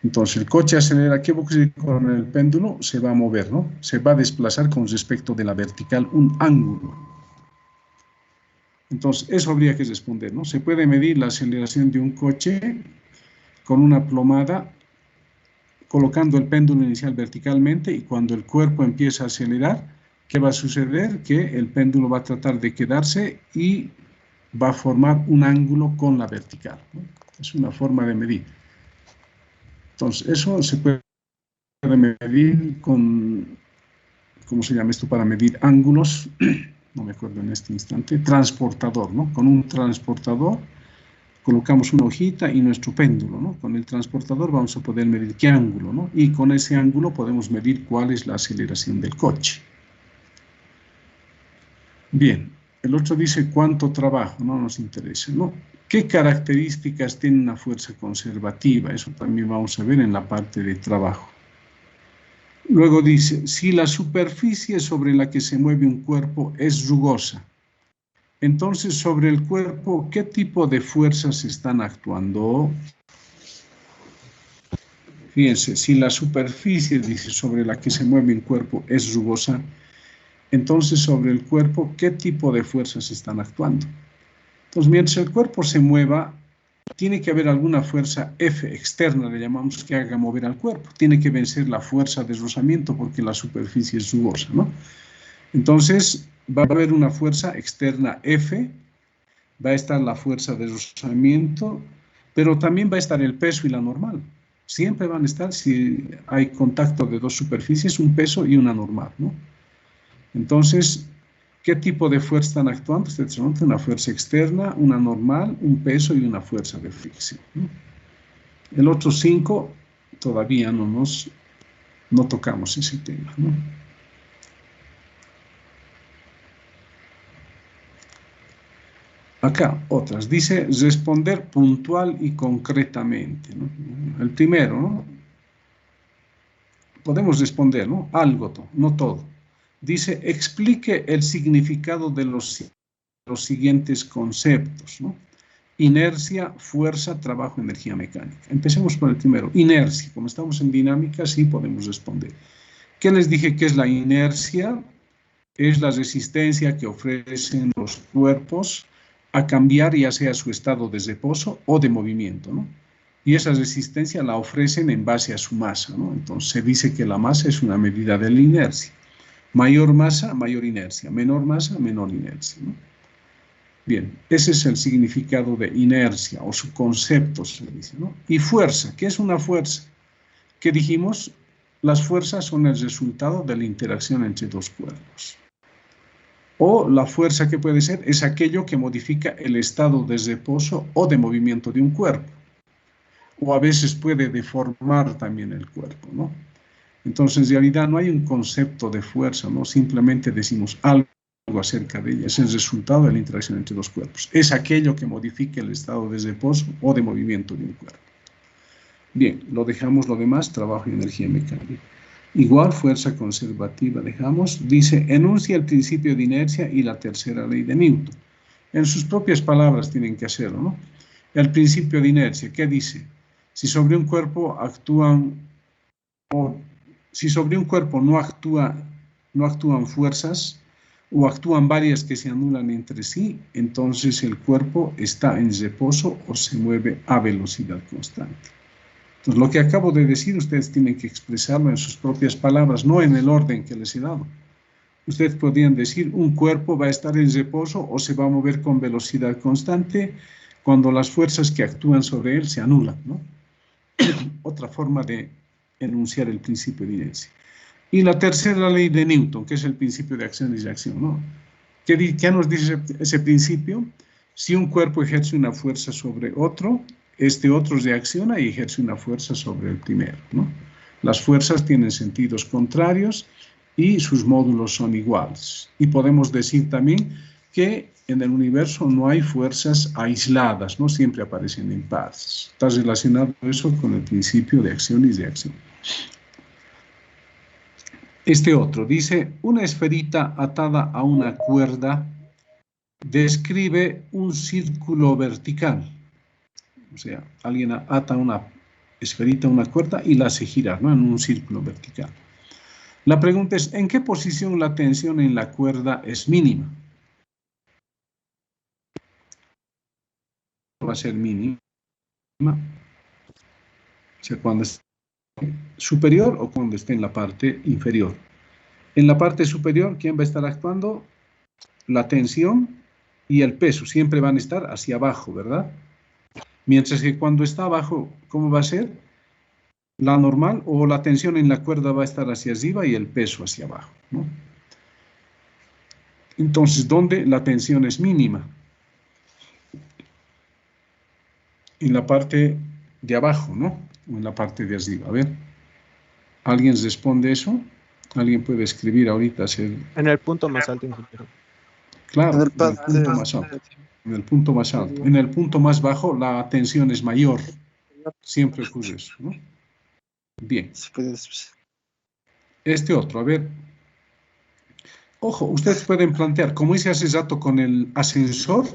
Entonces, el coche acelera, ¿qué va a ocurrir con el péndulo? Se va a mover, ¿no? Se va a desplazar con respecto de la vertical un ángulo. Entonces, eso habría que responder, ¿no? Se puede medir la aceleración de un coche con una plomada, colocando el péndulo inicial verticalmente, y cuando el cuerpo empieza a acelerar, ¿qué va a suceder? Que el péndulo va a tratar de quedarse y va a formar un ángulo con la vertical, ¿no? Es una forma de medir. Entonces, eso se puede medir con, ¿cómo se llama esto? Para medir ángulos, no me acuerdo en este instante, transportador, ¿no? Con un transportador colocamos una hojita y nuestro péndulo, ¿no? Con el transportador vamos a poder medir qué ángulo, ¿no? Y con ese ángulo podemos medir cuál es la aceleración del coche. Bien, el otro dice cuánto trabajo, no nos interesa, ¿no? ¿Qué características tiene una fuerza conservativa? Eso también vamos a ver en la parte de trabajo. Luego dice, si la superficie sobre la que se mueve un cuerpo es rugosa, entonces sobre el cuerpo, ¿qué tipo de fuerzas están actuando? Fíjense, si la superficie, dice, sobre la que se mueve un cuerpo es rugosa, entonces sobre el cuerpo, ¿qué tipo de fuerzas están actuando? Entonces, mientras el cuerpo se mueva, tiene que haber alguna fuerza F externa, le llamamos, que haga mover al cuerpo. Tiene que vencer la fuerza de rozamiento porque la superficie es rugosa, ¿no? Entonces, va a haber una fuerza externa F, va a estar la fuerza de rozamiento, pero también va a estar el peso y la normal. Siempre van a estar, si hay contacto de dos superficies, un peso y una normal, ¿no? Entonces, ¿qué tipo de fuerza están actuando? Ustedes notan una fuerza externa, una normal, un peso y una fuerza de fricción, ¿no? El otro 5 todavía no tocamos ese tema, ¿no? Acá, otras. Dice responder puntual y concretamente, ¿no? El primero, ¿no? Podemos responder, ¿no? Algo, no todo. Dice, explique el significado de los siguientes conceptos, ¿no? Inercia, fuerza, trabajo, energía mecánica. Empecemos por el primero. Inercia. Como estamos en dinámica, sí podemos responder. ¿Qué les dije que es la inercia? Es la resistencia que ofrecen los cuerpos a cambiar ya sea su estado de reposo o de movimiento, ¿no? Y esa resistencia la ofrecen en base a su masa, ¿no? Entonces se dice que la masa es una medida de la inercia. Mayor masa, mayor inercia. Menor masa, menor inercia, ¿no? Bien, ese es el significado de inercia o su concepto, se dice, ¿no? Y fuerza, ¿qué es una fuerza? ¿Qué dijimos? Las fuerzas son el resultado de la interacción entre dos cuerpos. O la fuerza que puede ser es aquello que modifica el estado de reposo o de movimiento de un cuerpo. O a veces puede deformar también el cuerpo, ¿no? Entonces, en realidad no hay un concepto de fuerza, ¿no? Simplemente decimos algo acerca de ella. Es el resultado de la interacción entre dos cuerpos. Es aquello que modifica el estado de reposo o de movimiento de un cuerpo. Bien, lo dejamos lo demás, trabajo y energía mecánica. Igual, fuerza conservativa dejamos. Dice, enuncia el principio de inercia y la tercera ley de Newton. En sus propias palabras tienen que hacerlo, ¿no? El principio de inercia, ¿qué dice? Si sobre un cuerpo si sobre un cuerpo no actúan fuerzas o actúan varias que se anulan entre sí, entonces el cuerpo está en reposo o se mueve a velocidad constante. Entonces, lo que acabo de decir, ustedes tienen que expresarlo en sus propias palabras, no en el orden que les he dado. Ustedes podrían decir, un cuerpo va a estar en reposo o se va a mover con velocidad constante cuando las fuerzas que actúan sobre él se anulan, ¿no? Otra forma de enunciar el principio de inercia. Y la tercera ley de Newton, que es el principio de acción y reacción, ¿no? ¿Qué nos dice ese principio? Si un cuerpo ejerce una fuerza sobre otro, este otro reacciona y ejerce una fuerza sobre el primero, ¿no? Las fuerzas tienen sentidos contrarios y sus módulos son iguales. Y podemos decir también que en el universo no hay fuerzas aisladas, no siempre aparecen en pares. Está relacionado eso con el principio de acción y reacción. Este otro dice, una esferita atada a una cuerda describe un círculo vertical. O sea, alguien ata una esferita a una cuerda y la hace girar, ¿no? En un círculo vertical. La pregunta es, ¿en qué posición la tensión en la cuerda es mínima? Va a ser mínima. O sea, cuando esté superior o cuando esté en la parte inferior. En la parte superior, ¿quién va a estar actuando? La tensión y el peso siempre van a estar hacia abajo, ¿verdad? Mientras que cuando está abajo, ¿cómo va a ser? La normal o la tensión en la cuerda va a estar hacia arriba y el peso hacia abajo, ¿no? Entonces, ¿dónde la tensión es mínima? En la parte de abajo, ¿no? O en la parte de arriba. A ver, ¿alguien responde eso? ¿Alguien puede escribir ahorita? En el punto más alto, ingeniero. Claro, en el punto más alto. En el punto más alto. En el punto más bajo la tensión es mayor. Siempre ocurre eso, ¿no? Bien. Este otro, a ver. Ojo, ustedes pueden plantear, como hice hace rato con el ascensor,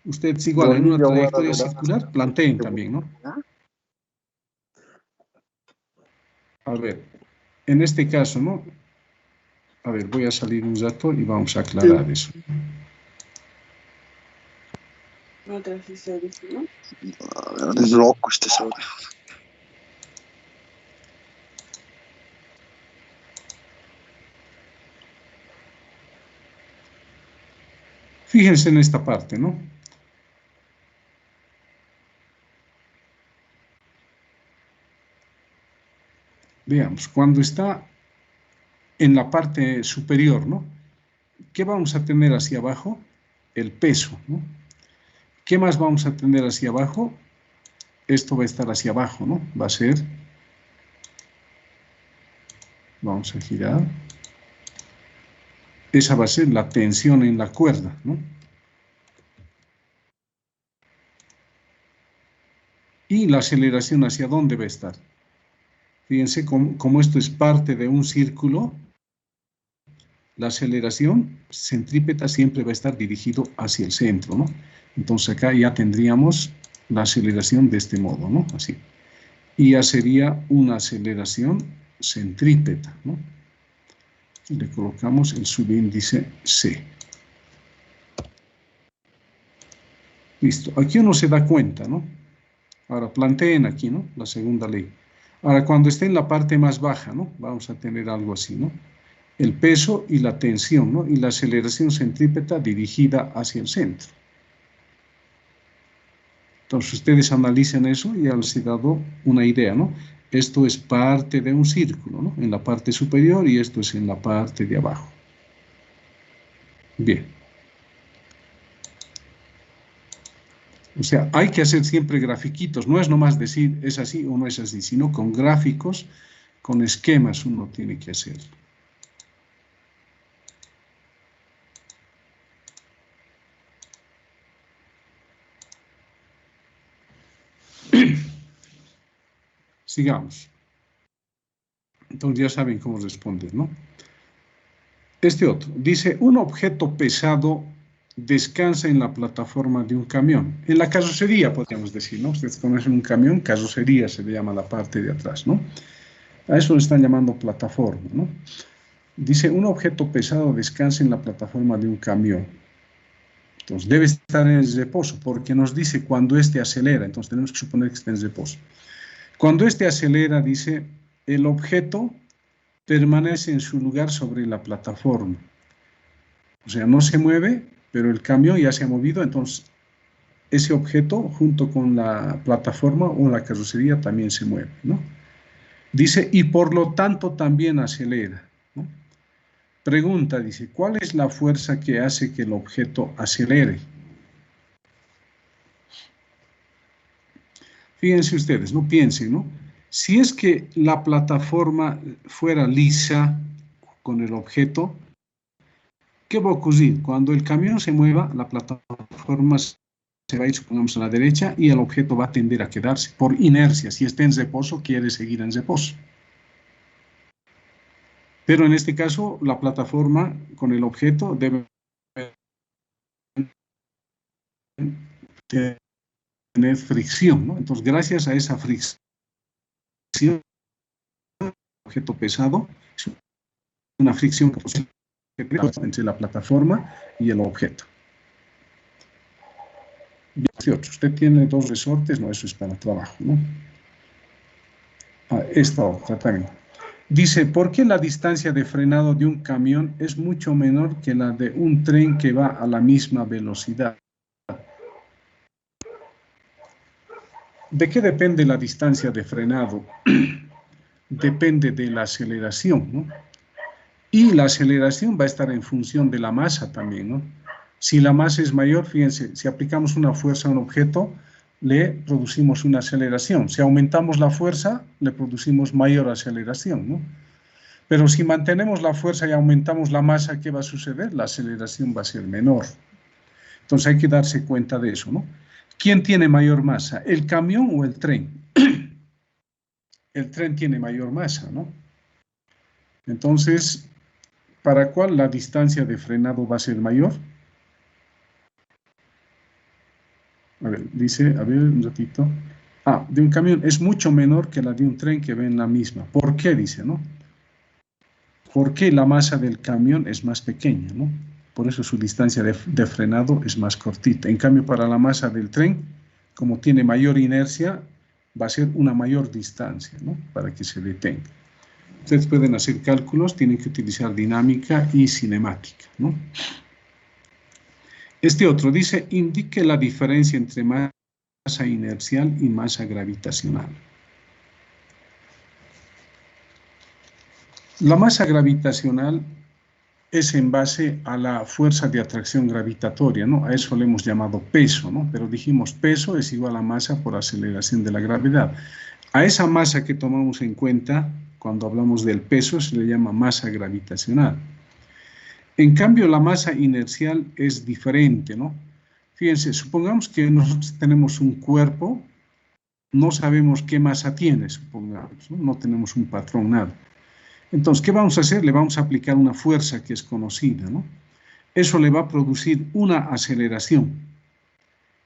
ustedes igual en una trayectoria circular, planteen también, ¿no? A ver, en este caso, ¿no? A ver, voy a salir un rato y vamos a aclarar eso. Es loco este sobre. Fíjense en esta parte, ¿no? Veamos, cuando está en la parte superior, ¿no? ¿Qué vamos a tener hacia abajo? El peso, ¿no? ¿Qué más vamos a tener hacia abajo? Esto va a estar hacia abajo, ¿no? Va a ser, vamos a girar, esa va a ser la tensión en la cuerda, ¿no? Y la aceleración, ¿hacia dónde va a estar? Fíjense cómo esto es parte de un círculo, la aceleración centrípeta siempre va a estar dirigido hacia el centro, ¿no? Entonces acá ya tendríamos la aceleración de este modo, ¿no? Así. Y ya sería una aceleración centrípeta, ¿no? Le colocamos el subíndice C. Listo. Aquí uno se da cuenta, ¿no? Ahora planteen aquí, ¿no? La segunda ley. Ahora, cuando esté en la parte más baja, ¿no? Vamos a tener algo así, ¿no? El peso y la tensión, ¿no? Y la aceleración centrípeta dirigida hacia el centro. Entonces, ustedes analicen eso y ya les he dado una idea, ¿no? Esto es parte de un círculo, ¿no? En la parte superior y esto es en la parte de abajo. Bien. O sea, hay que hacer siempre grafiquitos. No es nomás decir es así o no es así, sino con gráficos, con esquemas uno tiene que hacerlo. Sigamos. Entonces ya saben cómo responder, ¿no? Este otro. Dice, un objeto pesado descansa en la plataforma de un camión. En la carrocería, podríamos decir, ¿no? Ustedes conocen un camión, carrocería se le llama la parte de atrás, ¿no? A eso le están llamando plataforma, ¿no? Dice, un objeto pesado descansa en la plataforma de un camión. Entonces, debe estar en reposo, porque nos dice cuando éste acelera. Entonces, tenemos que suponer que está en reposo. Cuando éste acelera, dice, el objeto permanece en su lugar sobre la plataforma. O sea, no se mueve, pero el camión ya se ha movido, entonces ese objeto junto con la plataforma o la carrocería también se mueve, ¿no? Dice, y por lo tanto también acelera, ¿no? Pregunta, dice, ¿cuál es la fuerza que hace que el objeto acelere? Fíjense ustedes, no piensen, ¿no? Si es que la plataforma fuera lisa con el objeto, ¿qué va a ocurrir? Cuando el camión se mueva, la plataforma se va a ir, supongamos, a la derecha y el objeto va a tender a quedarse por inercia. Si está en reposo, quiere seguir en reposo. Pero en este caso, la plataforma con el objeto debe tener fricción, ¿no? Entonces, gracias a esa fricción, el objeto pesado es una fricción que posee entre la plataforma y el objeto. Usted tiene dos resortes, no, eso es para trabajo, ¿no? Esta otra también. Dice, ¿por qué la distancia de frenado de un camión es mucho menor que la de un tren que va a la misma velocidad? ¿De qué depende la distancia de frenado? Depende de la aceleración, ¿no? Y la aceleración va a estar en función de la masa también, ¿no? Si la masa es mayor, fíjense, si aplicamos una fuerza a un objeto, le producimos una aceleración. Si aumentamos la fuerza, le producimos mayor aceleración, ¿no? Pero si mantenemos la fuerza y aumentamos la masa, ¿qué va a suceder? La aceleración va a ser menor. Entonces hay que darse cuenta de eso, ¿no? ¿Quién tiene mayor masa, el camión o el tren? El tren tiene mayor masa, ¿no? Entonces, ¿para cuál la distancia de frenado va a ser mayor? A ver, dice, a ver un ratito. De un camión es mucho menor que la de un tren que ve en la misma. ¿Por qué? Dice, ¿no? Porque la masa del camión es más pequeña, ¿no? Por eso su distancia de frenado es más cortita. En cambio, para la masa del tren, como tiene mayor inercia, va a ser una mayor distancia, ¿no? Para que se detenga. Ustedes pueden hacer cálculos, tienen que utilizar dinámica y cinemática, ¿no? Este otro dice, indique la diferencia entre masa inercial y masa gravitacional. La masa gravitacional es en base a la fuerza de atracción gravitatoria, ¿no? A eso le hemos llamado peso, ¿no? Pero dijimos peso es igual a masa por aceleración de la gravedad. A esa masa que tomamos en cuenta cuando hablamos del peso se le llama masa gravitacional. En cambio, la masa inercial es diferente, ¿no? Fíjense, supongamos que nosotros tenemos un cuerpo, no sabemos qué masa tiene, supongamos, ¿no? No tenemos un patrón, nada. Entonces, ¿qué vamos a hacer? Le vamos a aplicar una fuerza que es conocida, ¿no? Eso le va a producir una aceleración.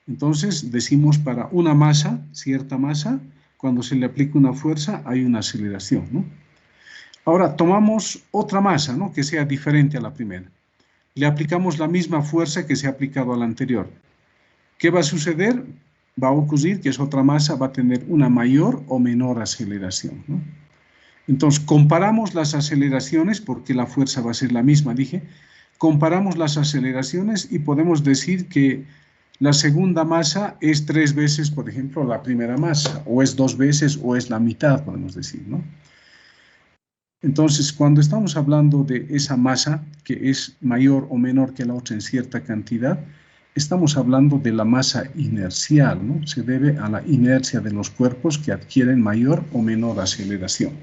Entonces, decimos para una masa, cierta masa, cuando se le aplica una fuerza, hay una aceleración, ¿no? Ahora, tomamos otra masa, ¿no? Que sea diferente a la primera. Le aplicamos la misma fuerza que se ha aplicado a la anterior. ¿Qué va a suceder? Va a ocurrir que esa otra masa va a tener una mayor o menor aceleración, ¿no? Entonces, comparamos las aceleraciones, porque la fuerza va a ser la misma, dije, comparamos las aceleraciones y podemos decir que la segunda masa es 3 veces, por ejemplo, la primera masa, o es 2 veces, o es la mitad, podemos decir, ¿no? Entonces, cuando estamos hablando de esa masa, que es mayor o menor que la otra en cierta cantidad, estamos hablando de la masa inercial, ¿no? Se debe a la inercia de los cuerpos que adquieren mayor o menor aceleración.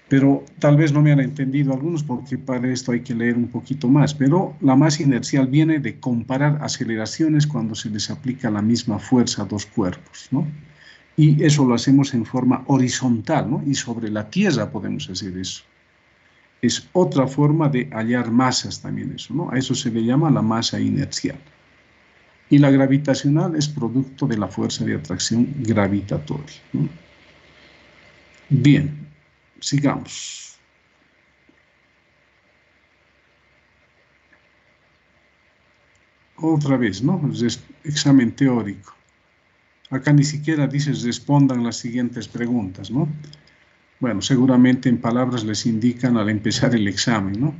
Pero tal vez no me han entendido algunos porque para esto hay que leer un poquito más. Pero la masa inercial viene de comparar aceleraciones cuando se les aplica la misma fuerza a dos cuerpos, ¿no? Y eso lo hacemos en forma horizontal, ¿no? Y sobre la Tierra podemos hacer eso. Es otra forma de hallar masas también eso, ¿no? A eso se le llama la masa inercial. Y la gravitacional es producto de la fuerza de atracción gravitatoria, ¿no? Bien. Sigamos. Otra vez, ¿no? Examen teórico. Acá ni siquiera dices respondan las siguientes preguntas, ¿no? Bueno, seguramente en palabras les indican al empezar el examen, ¿no?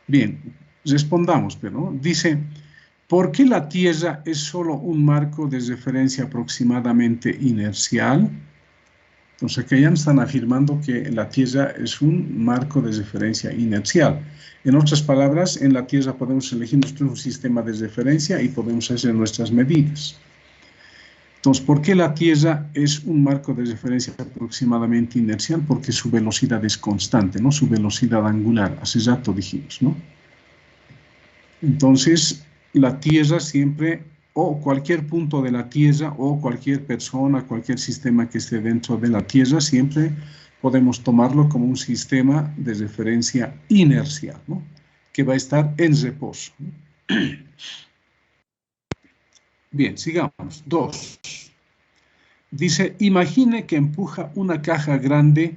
Bien, respondamos, pero ¿no? Dice, ¿por qué la Tierra es solo un marco de referencia aproximadamente inercial? Entonces, aquí ya están afirmando que la Tierra es un marco de referencia inercial. En otras palabras, en la Tierra podemos elegir nuestro sistema de referencia y podemos hacer nuestras medidas. Entonces, ¿por qué la Tierra es un marco de referencia aproximadamente inercial? Porque su velocidad es constante, ¿no? Su velocidad angular, hace rato dijimos, ¿no? Entonces, la Tierra siempre, o cualquier punto de la Tierra, o cualquier persona, cualquier sistema que esté dentro de la Tierra, siempre podemos tomarlo como un sistema de referencia inercial, ¿no? Que va a estar en reposo, ¿no? Bien, sigamos. 2. Dice, imagine que empuja una caja grande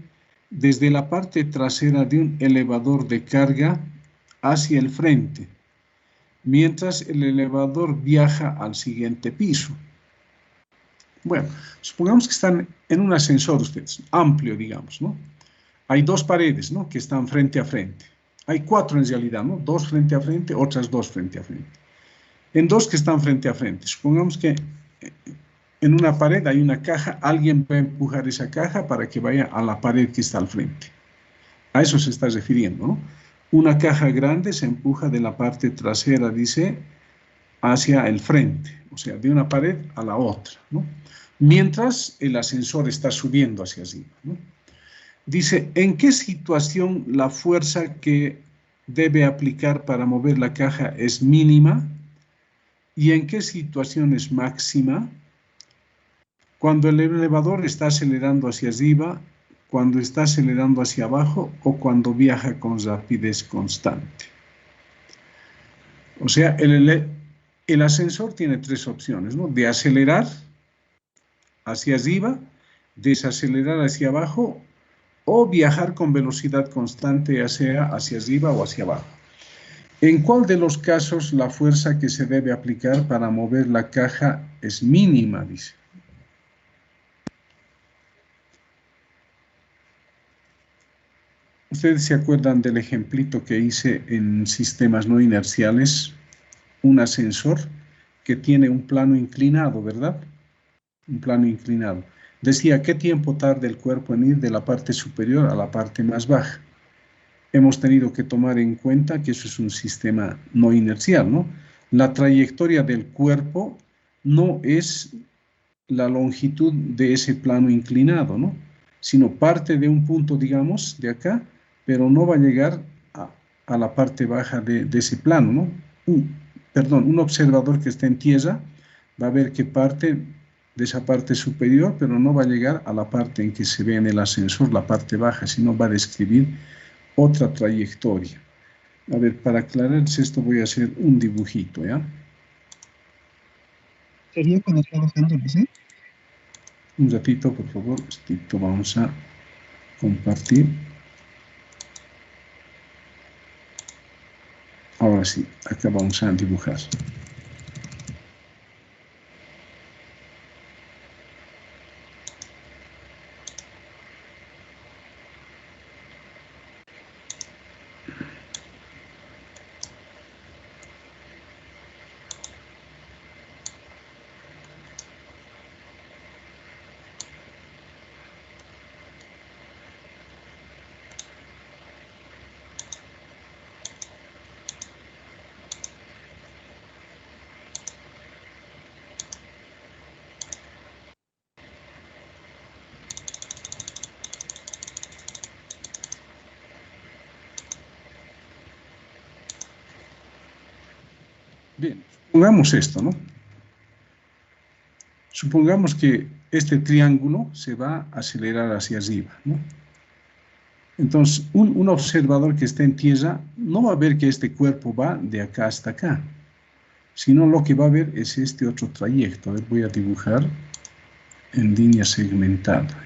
desde la parte trasera de un elevador de carga hacia el frente, mientras el elevador viaja al siguiente piso. Bueno, supongamos que están en un ascensor ustedes, amplio, digamos, ¿no? Hay 2 paredes, ¿no? Que están frente a frente. Hay 4 en realidad, ¿no? 2 frente a frente, otras 2 frente a frente. En 2 que están frente a frente, supongamos que en una pared hay una caja, alguien va a empujar esa caja para que vaya a la pared que está al frente. A eso se está refiriendo, ¿no? Una caja grande se empuja de la parte trasera, dice, hacia el frente, o sea, de una pared a la otra, ¿no? Mientras el ascensor está subiendo hacia arriba, ¿no? Dice, ¿en qué situación la fuerza que debe aplicar para mover la caja es mínima? ¿Y en qué situación es máxima? Cuando el elevador está acelerando hacia arriba, cuando está acelerando hacia abajo o cuando viaja con rapidez constante. O sea, el ascensor tiene 3 opciones, ¿no? De acelerar hacia arriba, desacelerar hacia abajo o viajar con velocidad constante, ya sea hacia arriba o hacia abajo. ¿En cuál de los casos la fuerza que se debe aplicar para mover la caja es mínima? Dice. ¿Ustedes se acuerdan del ejemplito que hice en sistemas no inerciales? Un ascensor que tiene un plano inclinado, ¿verdad? Un plano inclinado. Decía, ¿qué tiempo tarda el cuerpo en ir de la parte superior a la parte más baja? Hemos tenido que tomar en cuenta que eso es un sistema no inercial, ¿no? La trayectoria del cuerpo no es la longitud de ese plano inclinado, ¿no? Sino parte de un punto, digamos, de acá, pero no va a llegar a la parte baja de ese plano, ¿no? Un observador que esté en tierra va a ver que parte de esa parte superior, pero no va a llegar a la parte en que se ve en el ascensor, la parte baja, sino va a describir otra trayectoria. A ver, para aclararse esto voy a hacer un dibujito, ¿ya? ¿Sería cuando está bajando, ¿sí? Un ratito, por favor. Esto vamos a compartir. Ahora sí, acá vamos a dibujar. Bien, supongamos esto, ¿no? Supongamos que este triángulo se va a acelerar hacia arriba, ¿no? Entonces, un observador que esté en tierra no va a ver que este cuerpo va de acá hasta acá, sino lo que va a ver es este otro trayecto. A ver, voy a dibujar en línea segmentada.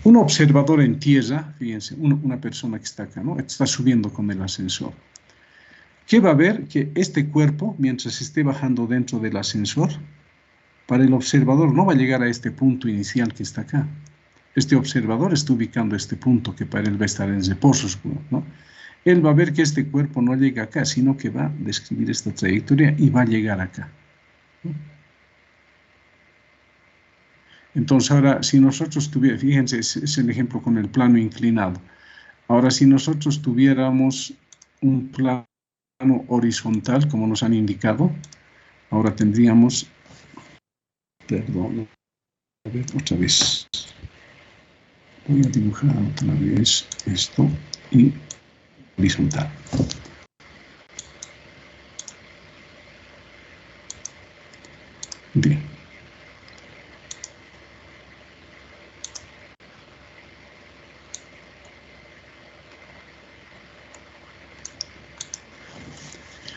Un observador en tierra, fíjense, una persona que está acá, ¿no? Está subiendo con el ascensor. ¿Qué va a ver? Que este cuerpo, mientras esté bajando dentro del ascensor, para el observador no va a llegar a este punto inicial que está acá. Este observador está ubicando este punto que para él va a estar en reposo, ¿no? Él va a ver que este cuerpo no llega acá, sino que va a describir esta trayectoria y va a llegar acá, ¿no? Entonces ahora, si nosotros tuviéramos, fíjense, es el ejemplo con el plano inclinado. Ahora, si nosotros tuviéramos un plano horizontal, como nos han indicado, ahora tendríamos, perdón, a ver, otra vez. Voy a dibujar otra vez esto y horizontal. Bien.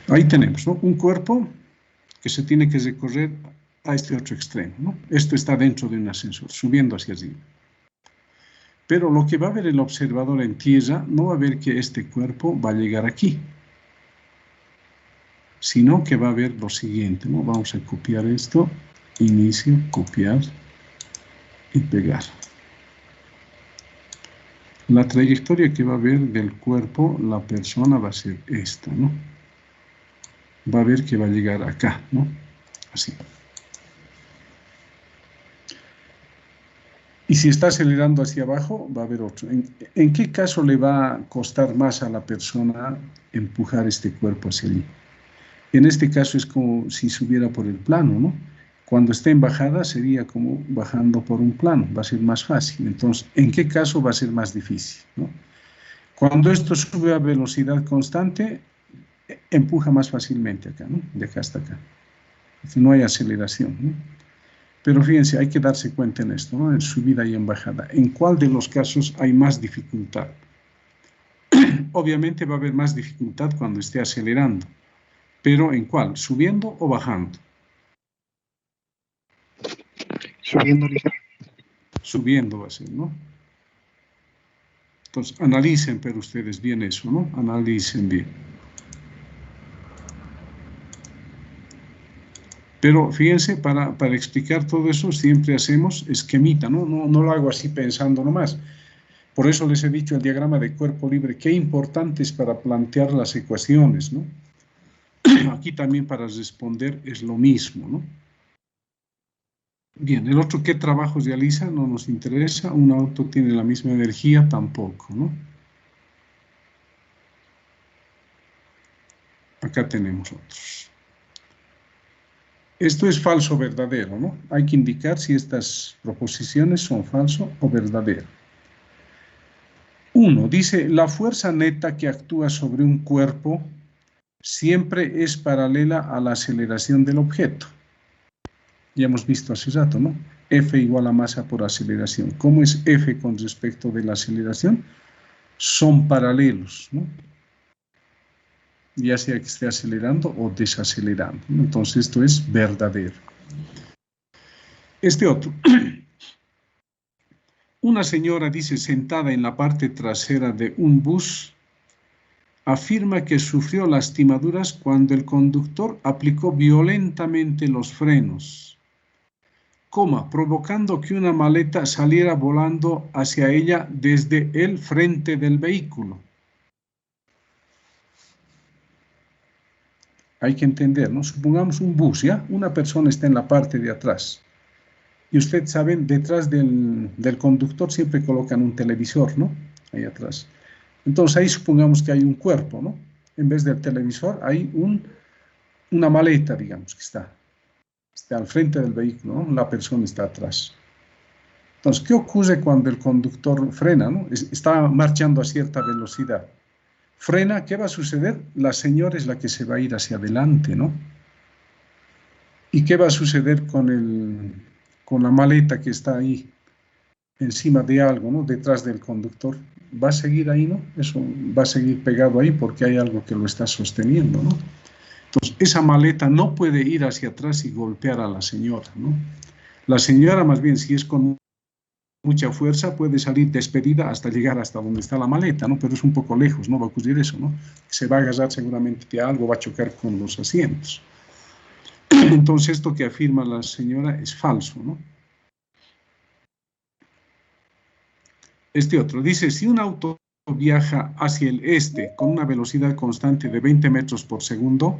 Ahí tenemos, ¿no? Un cuerpo que se tiene que recorrer a este otro extremo, ¿no? Esto está dentro de un ascensor, subiendo hacia arriba. Pero lo que va a ver el observador en tierra no va a ver que este cuerpo va a llegar aquí, sino que va a ver lo siguiente, ¿no? Vamos a copiar esto, inicio, copiar y pegar. La trayectoria que va a ver del cuerpo la persona va a ser esta, ¿no? Va a ver que va a llegar acá, ¿no? Así. Y si está acelerando hacia abajo, va a haber otro. ¿En qué caso le va a costar más a la persona empujar este cuerpo hacia allí? En este caso es como si subiera por el plano, ¿no? Cuando esté en bajada sería como bajando por un plano, va a ser más fácil. Entonces, ¿en qué caso va a ser más difícil, ¿no? Cuando esto sube a velocidad constante, empuja más fácilmente acá, ¿no? De acá hasta acá. No hay aceleración, ¿no? Pero fíjense, hay que darse cuenta en esto, ¿no? En subida y en bajada. ¿En cuál de los casos hay más dificultad? Obviamente va a haber más dificultad cuando esté acelerando. ¿Pero en cuál? ¿Subiendo o bajando? Subiendo ligero. Subiendo va a ser, ¿no? Entonces, analicen, pero ustedes bien eso, ¿no? Analicen bien. Pero fíjense, para explicar todo eso siempre hacemos esquemita, ¿no? No lo hago así pensando nomás. Por eso les he dicho el diagrama de cuerpo libre, qué importante es para plantear las ecuaciones, ¿no? Aquí también para responder es lo mismo, ¿no? Bien, el otro, ¿qué trabajos realiza? No nos interesa. Un auto tiene la misma energía, tampoco, ¿no? Acá tenemos otros. Esto es falso o verdadero, ¿no? Hay que indicar si estas proposiciones son falso o verdadero. 1. Dice, la fuerza neta que actúa sobre un cuerpo siempre es paralela a la aceleración del objeto. Ya hemos visto hace rato, ¿no? F igual a masa por aceleración. ¿Cómo es F con respecto de la aceleración? Son paralelos, ¿no? Ya sea que esté acelerando o desacelerando, ¿no? Entonces esto es verdadero. Este otro. Una señora, dice, sentada en la parte trasera de un bus, afirma que sufrió lastimaduras cuando el conductor aplicó violentamente los frenos, provocando que una maleta saliera volando hacia ella desde el frente del vehículo. Hay que entender, ¿no? Supongamos un bus, ¿ya? Una persona está en la parte de atrás. Y ustedes saben, detrás del conductor siempre colocan un televisor, ¿no? Ahí atrás. Entonces ahí supongamos que hay un cuerpo, ¿no? En vez del televisor hay una maleta, digamos, que está al frente del vehículo, ¿no? La persona está atrás. Entonces, ¿qué ocurre cuando el conductor frena, ¿no? Está marchando a cierta velocidad. Frena, ¿qué va a suceder? La señora es la que se va a ir hacia adelante, ¿no? ¿Y qué va a suceder con la maleta que está ahí encima de algo, ¿no? Detrás del conductor? Va a seguir ahí, ¿no? Eso va a seguir pegado ahí porque hay algo que lo está sosteniendo, ¿no? Entonces, esa maleta no puede ir hacia atrás y golpear a la señora, ¿no? La señora, más bien, si es con mucha fuerza, puede salir despedida hasta llegar hasta donde está la maleta, ¿no? Pero es un poco lejos, no va a ocurrir eso, ¿no? Se va a agarrar seguramente de algo, va a chocar con los asientos. Entonces, esto que afirma la señora es falso, ¿no? Este otro dice, si un auto viaja hacia el este con una velocidad constante de 20 metros por segundo,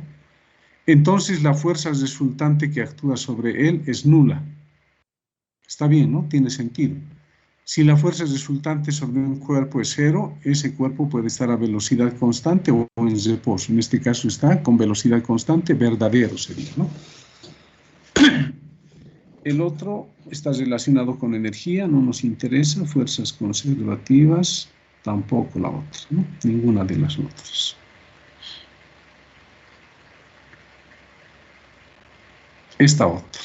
entonces la fuerza resultante que actúa sobre él es nula. Está bien, ¿no? Tiene sentido. Si la fuerza resultante sobre un cuerpo es cero, ese cuerpo puede estar a velocidad constante o en reposo. En este caso está con velocidad constante, verdadero sería, ¿no? El otro está relacionado con energía, no nos interesa. Fuerzas conservativas, tampoco la otra, ¿no? Ninguna de las otras. Esta otra.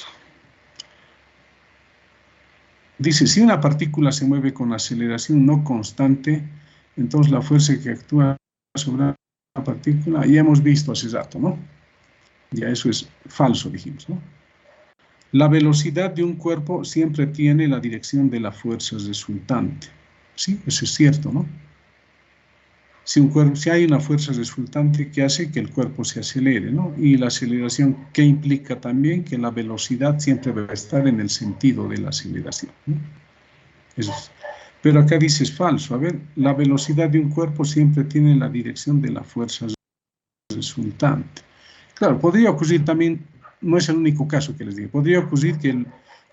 Dice, si una partícula se mueve con aceleración no constante, entonces la fuerza que actúa sobre una partícula, ya hemos visto hace rato, ¿no? Ya eso es falso, dijimos, ¿no? La velocidad de un cuerpo siempre tiene la dirección de la fuerza resultante. Sí, eso es cierto, ¿no? Si hay una fuerza resultante que hace que el cuerpo se acelere, ¿no? Y la aceleración, ¿qué implica también? Que la velocidad siempre va a estar en el sentido de la aceleración, ¿no? Eso es. Pero acá dice es falso. A ver, la velocidad de un cuerpo siempre tiene la dirección de la fuerza resultante. Claro, podría ocurrir también, no es el único caso que les digo, podría ocurrir que el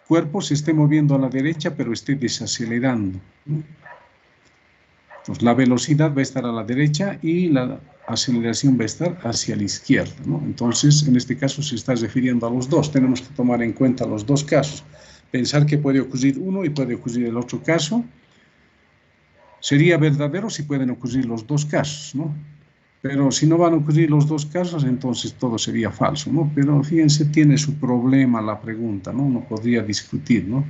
cuerpo se esté moviendo a la derecha, pero esté desacelerando, ¿no? Entonces, la velocidad va a estar a la derecha y la aceleración va a estar hacia la izquierda, ¿no? Entonces, en este caso se está refiriendo a los dos. Tenemos que tomar en cuenta los dos casos. Pensar que puede ocurrir uno y puede ocurrir el otro caso. Sería verdadero si pueden ocurrir los dos casos, ¿no? Pero si no van a ocurrir los dos casos, entonces todo sería falso, ¿no? Pero fíjense, tiene su problema la pregunta, ¿no? Uno podría discutir, ¿no?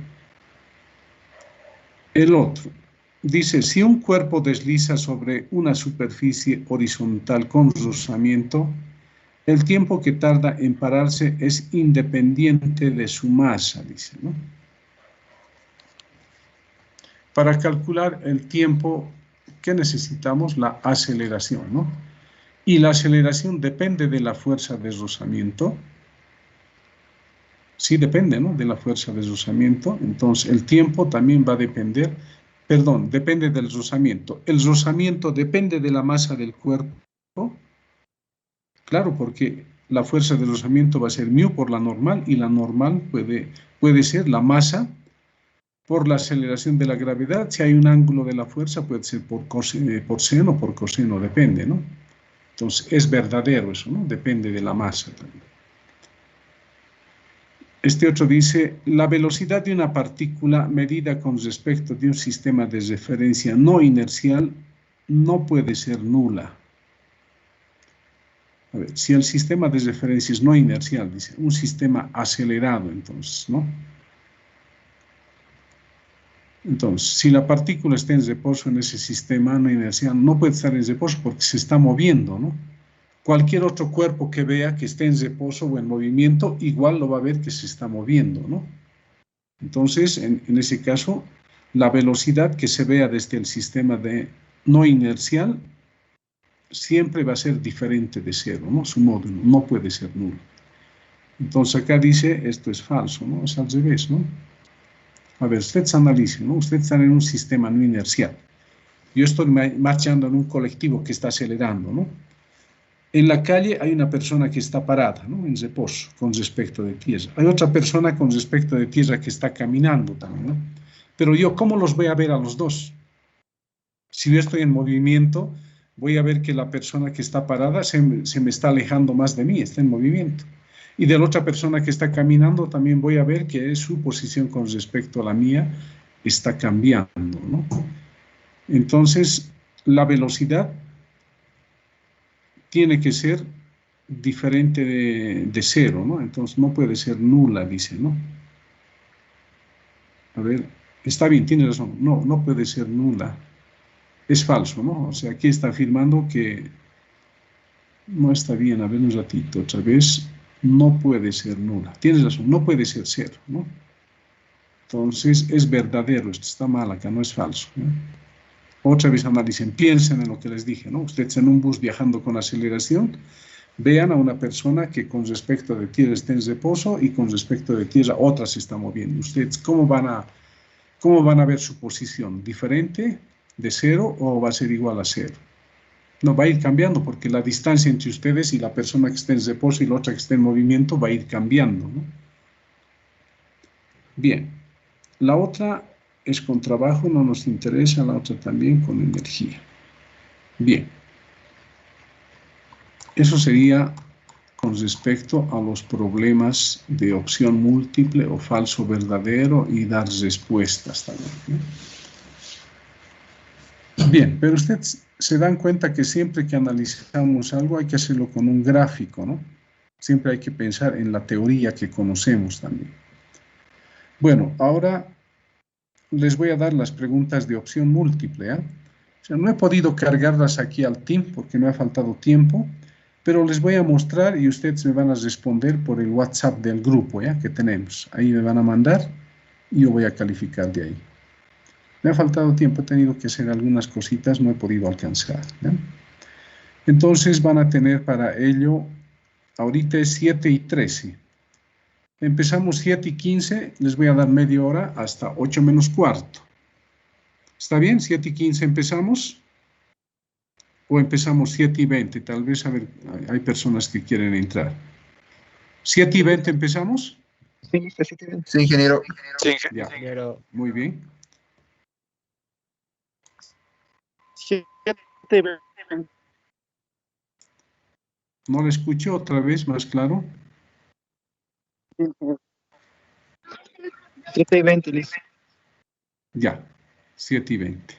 El otro. Dice, si un cuerpo desliza sobre una superficie horizontal con rozamiento, el tiempo que tarda en pararse es independiente de su masa, dice, ¿no? Para calcular el tiempo, ¿qué necesitamos? La aceleración, ¿no? Y la aceleración depende de la fuerza de rozamiento. Sí, depende, ¿no? De la fuerza de rozamiento. Entonces, el tiempo también va a depender Perdón, depende del rozamiento. El rozamiento depende de la masa del cuerpo. Claro, porque la fuerza de rozamiento va a ser μ por la normal, y la normal puede ser la masa por la aceleración de la gravedad. Si hay un ángulo de la fuerza, puede ser por seno o por coseno, depende, ¿no? Entonces, es verdadero eso, ¿no? Depende de la masa también. Este otro dice, la velocidad de una partícula medida con respecto de un sistema de referencia no inercial no puede ser nula. A ver, si el sistema de referencia es no inercial, dice, un sistema acelerado, entonces, ¿no? Entonces, si la partícula está en reposo en ese sistema no inercial, no puede estar en reposo porque se está moviendo, ¿no? Cualquier otro cuerpo que vea que esté en reposo o en movimiento, igual lo va a ver que se está moviendo, ¿no? Entonces, en ese caso, la velocidad que se vea desde el sistema de no inercial siempre va a ser diferente de cero, ¿no? Su módulo no puede ser nulo. Entonces, acá dice, esto es falso, ¿no? Es al revés, ¿no? A ver, ustedes analicen, ¿no? Ustedes están en un sistema no inercial. Yo estoy marchando en un colectivo que está acelerando, ¿no? En la calle hay una persona que está parada, ¿no? En reposo, con respecto de tierra. Hay otra persona con respecto de tierra que está caminando también, ¿no? Pero yo, ¿cómo los voy a ver a los dos? Si yo estoy en movimiento, voy a ver que la persona que está parada se me está alejando más de mí, está en movimiento. Y de la otra persona que está caminando, también voy a ver que su posición con respecto a la mía está cambiando, ¿no? Entonces, la velocidad tiene que ser diferente de cero, ¿no? Entonces no puede ser nula, dice, ¿no? A ver, está bien, tiene razón. No, no puede ser nula. Es falso, ¿no? O sea, aquí está afirmando que no está bien. A ver un ratito, otra vez. No puede ser nula. Tienes razón, no puede ser cero, ¿no? Entonces es verdadero, esto está mal acá, no es falso, ¿no? Otra vez analicen, piensen en lo que les dije, ¿no? Ustedes en un bus viajando con aceleración, vean a una persona que con respecto de tierra está en reposo y con respecto de tierra otra se está moviendo. Ustedes, ¿cómo van a ver su posición? ¿Diferente de cero o va a ser igual a cero? No, va a ir cambiando porque la distancia entre ustedes y la persona que está en reposo y la otra que está en movimiento va a ir cambiando, ¿no? Bien, la otra es con trabajo, no nos interesa, la otra también con energía. Bien, eso sería con respecto a los problemas de opción múltiple o falso verdadero y dar respuestas también, ¿no? Bien, pero ustedes se dan cuenta que siempre que analizamos algo hay que hacerlo con un gráfico, ¿no? Siempre hay que pensar en la teoría que conocemos también. Bueno, ahora les voy a dar las preguntas de opción múltiple, ¿eh? O sea, no he podido cargarlas aquí al team porque me ha faltado tiempo, pero les voy a mostrar y ustedes me van a responder por el WhatsApp del grupo, ¿ya? Que tenemos. Ahí me van a mandar y yo voy a calificar de ahí. Me ha faltado tiempo, he tenido que hacer algunas cositas, no he podido alcanzar, ¿ya? Entonces van a tener para ello, ahorita es 7:13. Empezamos 7:15, les voy a dar media hora hasta 8 menos cuarto. ¿Está bien? 7:15 empezamos. ¿O empezamos 7:20? Tal vez, a ver, hay personas que quieren entrar. ¿7:20 empezamos? Sí, está 7:20. Sí, ingeniero. Sí, Ya, ingeniero. muy bien. 7:20. No le escucho otra vez, más claro. 7:20, listo. Ya, 7:20.